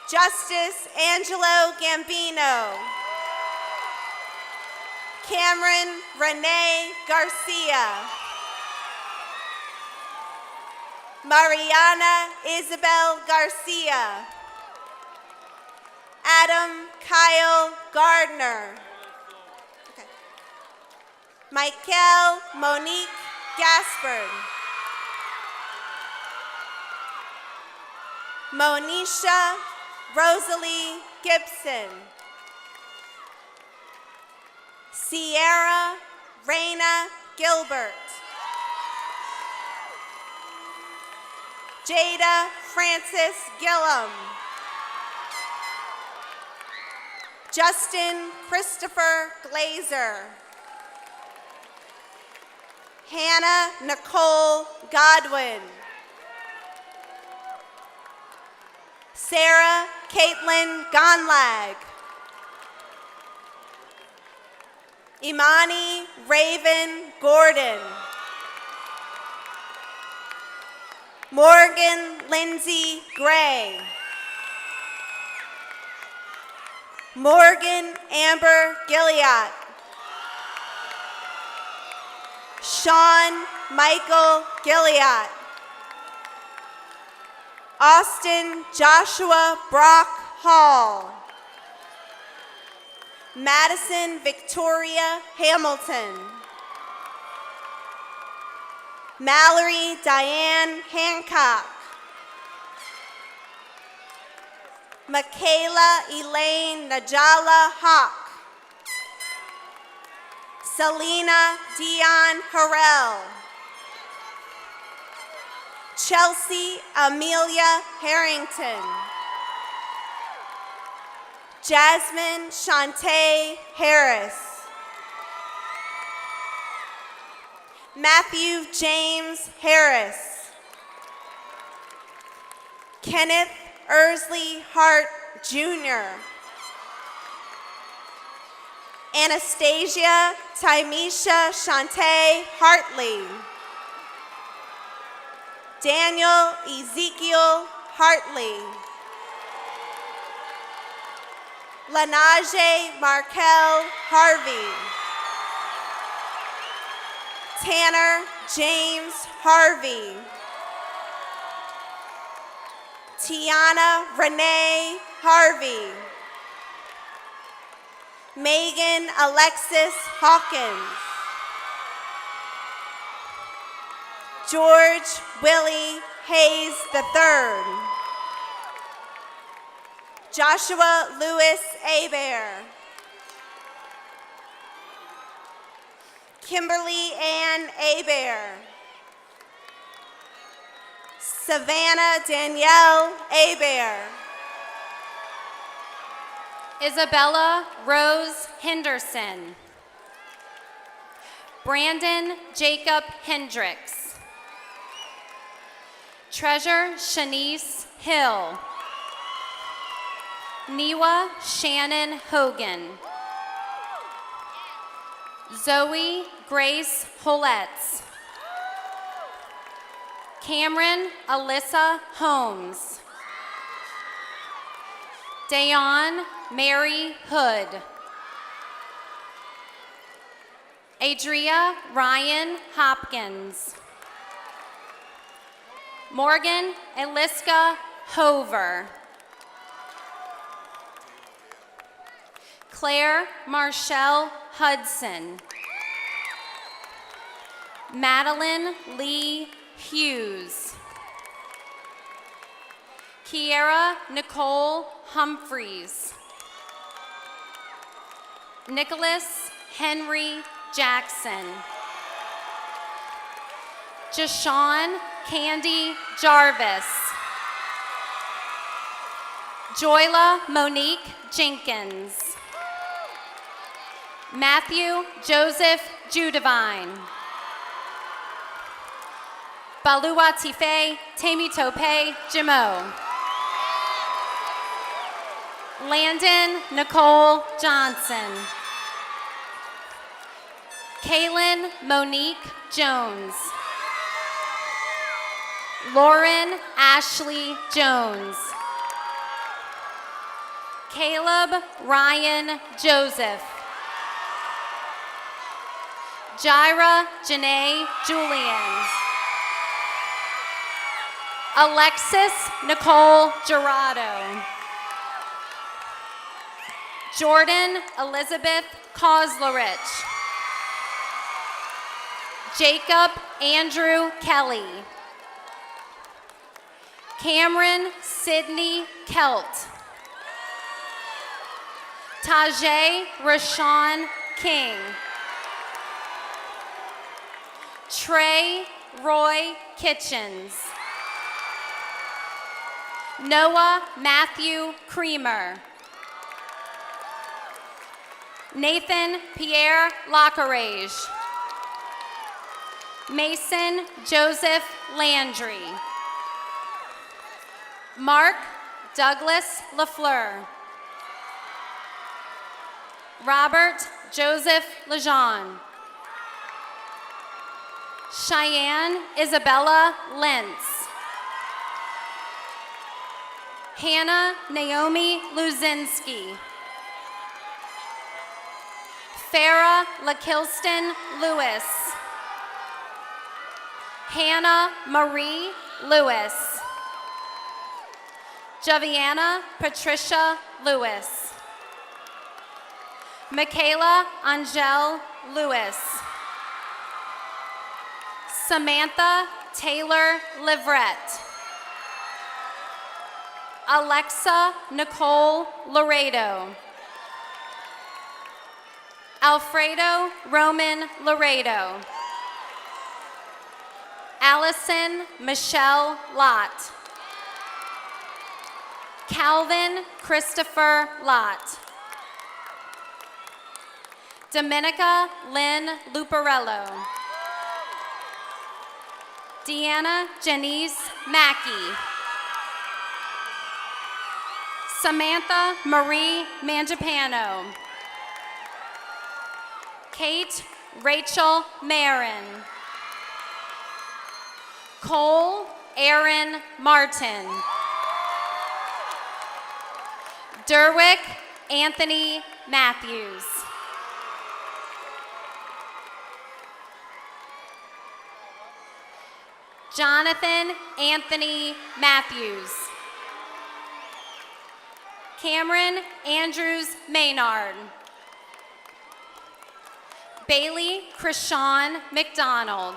Justice Angelo Gambino. Cameron Renee Garcia. Mariana Isabel Garcia. Adam Kyle Gardner. Okay. Michael Monique Gaspard. Monisha Rosalie Gibson. Sierra Raina Gilbert. Jada Francis Gillum. Justin Christopher Glazer. Hannah Nicole Godwin. Sarah Caitlin Gonlag. Imani Raven Gordon. Morgan Lindsay Gray. Morgan Amber Gilliott. Sean Michael Gilliott. Austin Joshua Brock Hall. Madison Victoria Hamilton. Mallory Diane Hancock. Michaela Elaine Najala Hawk. Selena Dion Harrell. Chelsea Amelia Harrington. Jasmine Shantae Harris. Matthew James Harris. Kenneth Ersley Hart Jr. Anastasia Tymisha Shantae Hartley. Daniel Ezekiel Hartley. Lanaje Markel Harvey. Tanner James Harvey. Tiana Renee Harvey. Megan Alexis Hawkins. George Willie Hayes III. Joshua Lewis Hebert. Kimberly Ann Hebert. Savannah Danielle Hebert. Isabella Rose Henderson. Brandon Jacob Hendricks. Treasure Shanice Hill. Niwa Shannon Hogan. Zoe Grace Holletz. Cameron Alyssa Holmes. Dayon Mary Hood. Adria Ryan Hopkins. Morgan Eliska Hover. Claire Marshall Hudson. Madeline Lee Hughes. Kiera Nicole Humphreys. Nicholas Henry Jackson. Jashawn Candy Jarvis. Joyla Monique Jenkins. Matthew Joseph Judavine. Balua Tife Temi Tope Jimo. Landon Nicole Johnson. Kaylin Monique Jones. Lauren Ashley Jones. Caleb Ryan Joseph. Jaira Janae Julian. Alexis Nicole Gerardo. Jordan Elizabeth Koslerich. Jacob Andrew Kelly. Cameron Sidney Kelt. Tajay Rashawn King. Trey Roy Kitchens. Noah Matthew Creamer. Nathan Pierre Lacarage. Mason Joseph Landry. Mark Douglas LaFleur. Robert Joseph Lejeune. Cheyenne Isabella Lentz. Hannah Naomi Luzinski. Farah LaKilston Lewis. Hannah Marie Lewis. Javiana Patricia Lewis. Michaela Angel Lewis. Samantha Taylor Livrette. Alexa Nicole Laredo. Alfredo Roman Laredo. Allison Michelle Lott. Calvin Christopher Lott. Dominica Lynn Luparello. Deanna Janice Mackey. Samantha Marie Mangiapano. Kate Rachel Marin. Cole Aaron Martin. Derwick Anthony Matthews. Jonathan Anthony Matthews. Cameron Andrews Maynard. Bailey Krishawn McDonald.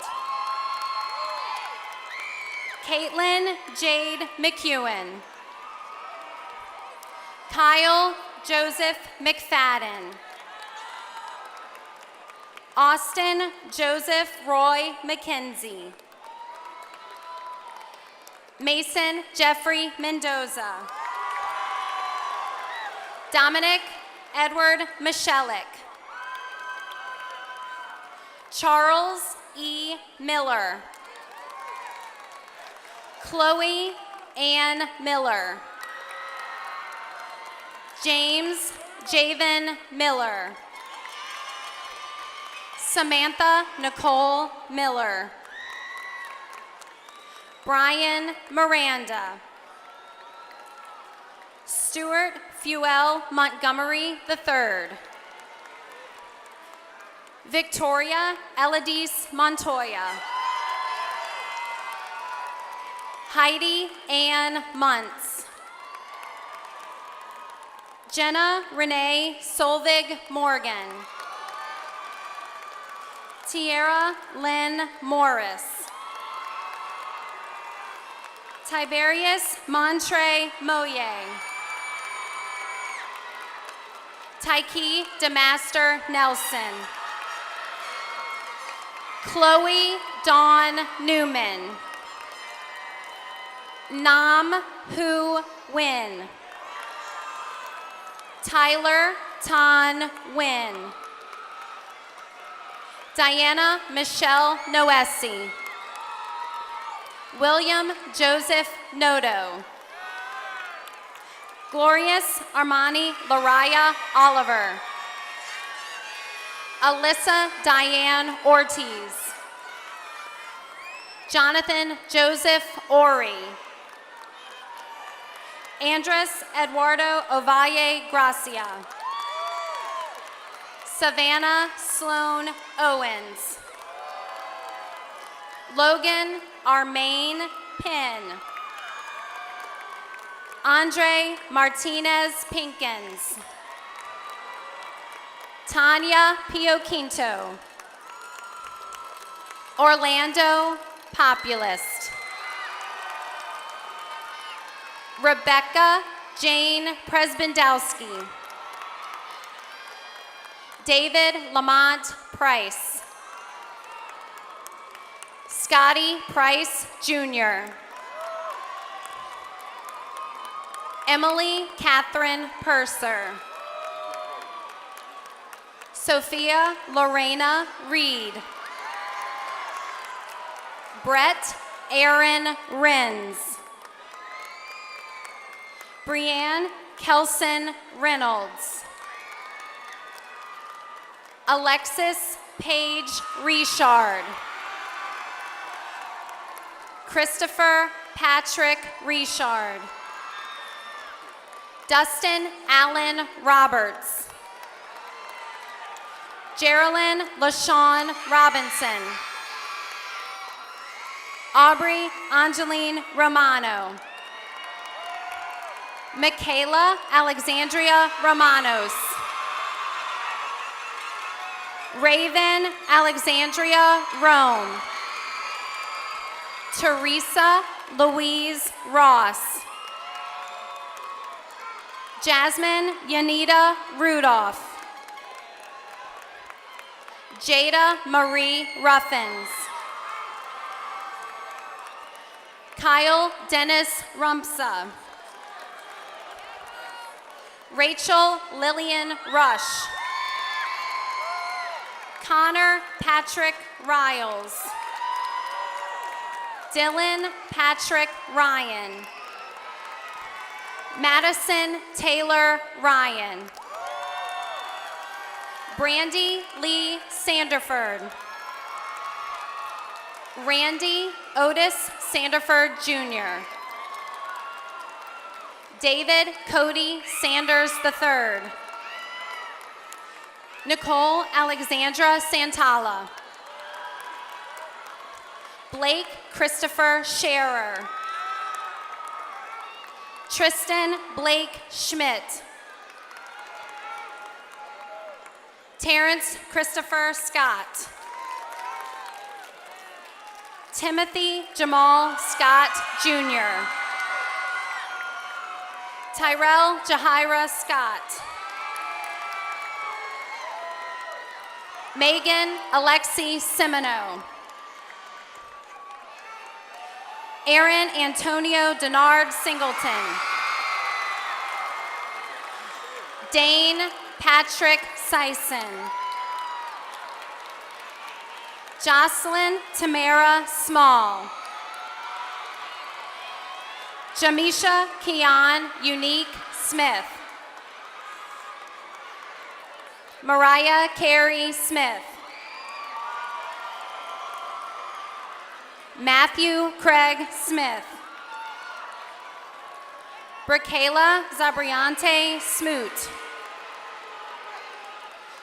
Caitlin Jade McEwen. Kyle Joseph McFadden. Austin Joseph Roy McKenzie. Mason Jeffrey Mendoza. Dominic Edward Michelik. Charles E. Miller. Chloe Ann Miller. James Javen Miller. Samantha Nicole Miller. Brian Miranda. Stuart Fuel Montgomery III. Victoria Elodie Montoya. Heidi Ann Muntz. Jenna Renee Solvig Morgan. Tierra Lynn Morris. Tiberius Montre Moye. Tyke DeMaster Nelson. Chloe Dawn Newman. Nam Hu Win. Tyler Tan Win. Diana Michelle Noesi. William Joseph Noto. Glorious Armani Lariah Oliver. Alyssa Diane Ortiz. Jonathan Joseph Ori. Andres Eduardo Ovalle Gracia. Savannah Sloan Owens. Logan Armaine Penn. Andre Martinez Pinkins. Tanya Pioquinto. Orlando Populist. Rebecca Jane Presbendowski. David Lamont Price. Scotty Price Jr. Emily Catherine Purser. Sophia Lorena Reed. Brett Aaron Renz. Brianne Kelson Reynolds. Alexis Paige Richard. Christopher Patrick Richard. Dustin Allen Roberts. Geraldine LaShawn Robinson. Aubrey Angeline Romano. Michaela Alexandria Romanos. Raven Alexandria Rome. Teresa Louise Ross. Jasmine Yanita Rudolph. Jada Marie Ruffins. Kyle Dennis Rumpsa. Rachel Lillian Rush. Connor Patrick Riles. Dylan Patrick Ryan. Madison Taylor Ryan. Brandy Lee Sanderford. Randy Otis Sanderford Jr. David Cody Sanders III. Nicole Alexandra Santala. Blake Christopher Scherer. Tristan Blake Schmidt. Terrence Christopher Scott. Timothy Jamal Scott Jr. Tyrell Jahira Scott. Megan Alexi Semino. Aaron Antonio Denard Singleton. Dane Patrick Sison. Jocelyn Tamara Small. Jamisha Keon Unique Smith. Mariah Carey Smith. Matthew Craig Smith. Bracayla Zabriante Smoot.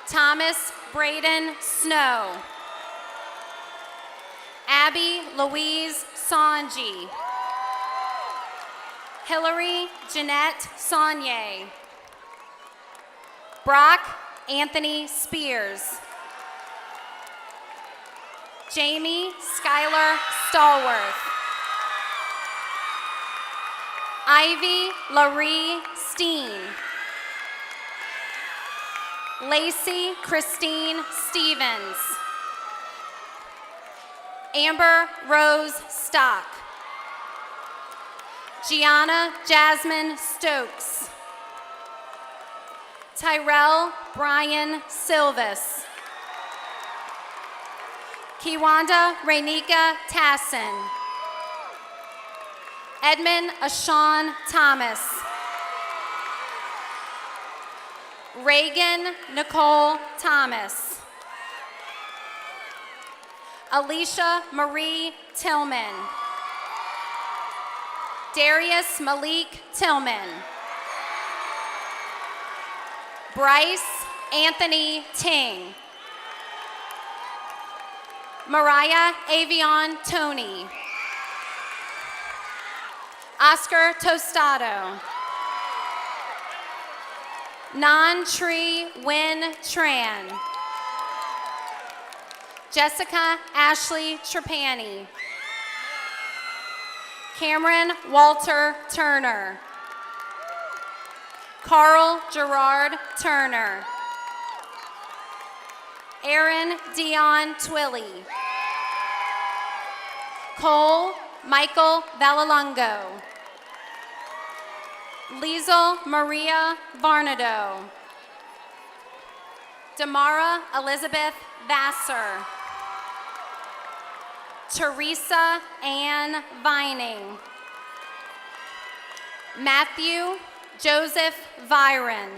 Thomas Braden Snow. Abby Louise Sanji. Hillary Jeanette Saunier. Brock Anthony Spears. Jamie Skylar Stallworth. Ivy Laree Steen. Lacey Christine Stevens. Amber Rose Stock. Gianna Jasmine Stokes. Tyrell Brian Silvis. Kiwanda Rainika Tassin. Edmund Ashawn Thomas. Reagan Nicole Thomas. Alicia Marie Tillman. Darius Malik Tillman. Bryce Anthony Ting. Mariah Avion Tony. Oscar Tostado. Nan Tree Win Tran. Jessica Ashley Trapani. Cameron Walter Turner. Carl Gerard Turner. Aaron Dion Twilly. Cole Michael Valalungo. Liesel Maria Varnado. Damara Elizabeth Vassar. Teresa Ann Vining. Matthew Joseph Viren.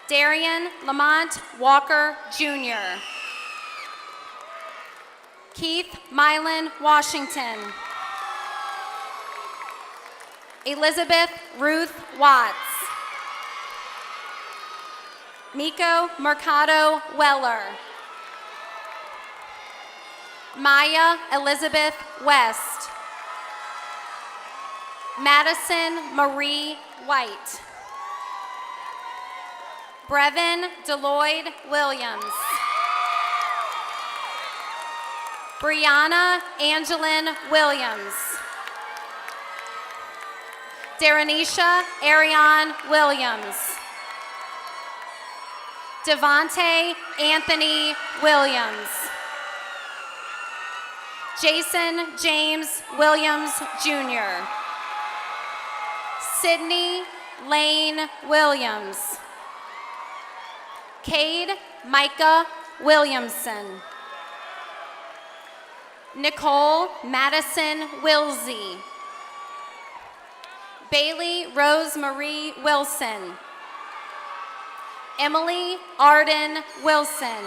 Darian Lamont Walker Jr. Keith Mylan Washington. Elizabeth Ruth Watts. Miko Mercado Weller. Maya Elizabeth West. Madison Marie White. Brevin Deloyd Williams. Brianna Angelin Williams. Daranisha Ariane Williams. Devonte Anthony Williams. Jason James Williams Jr. Sydney Lane Williams. Cade Micah Williamson. Nicole Madison Wilsey. Bailey Rosemarie Wilson. Emily Arden Wilson.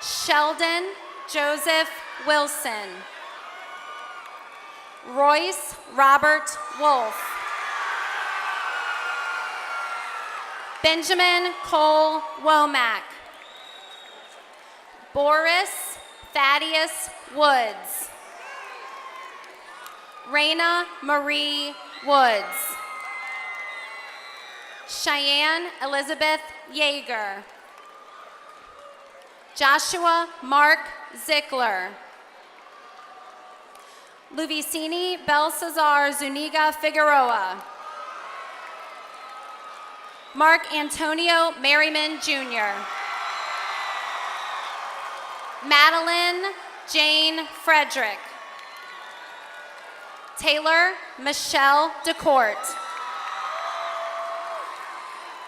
Sheldon Joseph Wilson. Royce Robert Wolf. Benjamin Cole Womack. Boris Thaddeus Woods. Raina Marie Woods. Cheyenne Elizabeth Yeager. Joshua Mark Zickler. Luvicini Belsazar Zuniga Figueroa. Mark Antonio Merriman Jr. Madeline Jane Frederick. Taylor Michelle DeCourt.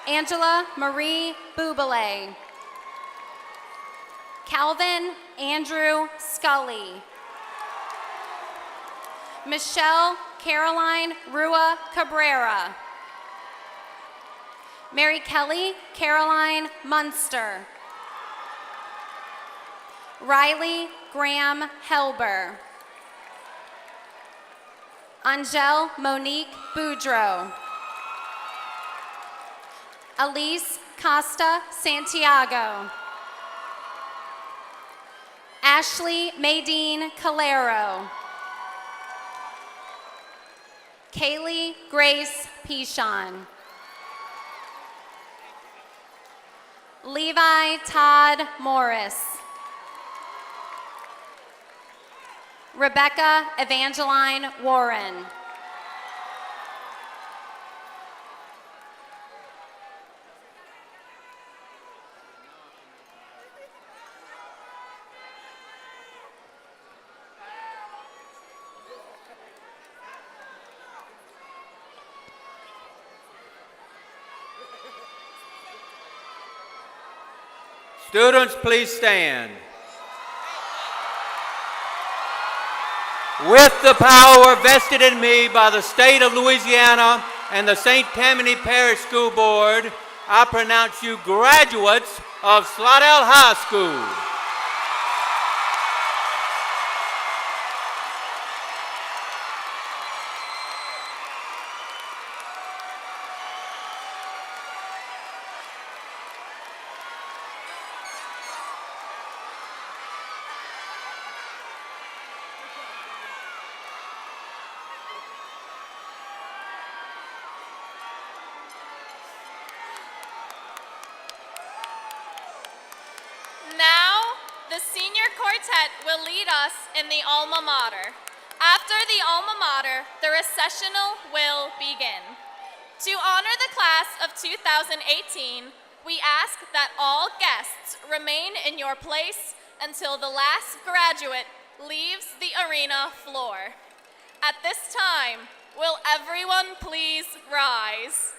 Angela Marie Bubalé. Calvin Andrew Scully. Michelle Caroline Rua Cabrera. Mary Kelly Caroline Munster. Riley Graham Helber. Angel Monique Boudreau. Elise Costa Santiago. Ashley Maydeen Calero. Kaylee Grace Pichon. Levi Todd Morris. Rebecca Evangeline Warren. Students, please stand. With the power vested in me by the state of Louisiana and the St. Tammany Parish School Board, I pronounce you graduates of Slidell High School. Now, the senior quartet will lead us in the alma mater. After the alma mater, the recessional will begin. To honor the class of 2018, we ask that all guests remain in your place until the last graduate leaves the arena floor. At this time, will everyone please rise?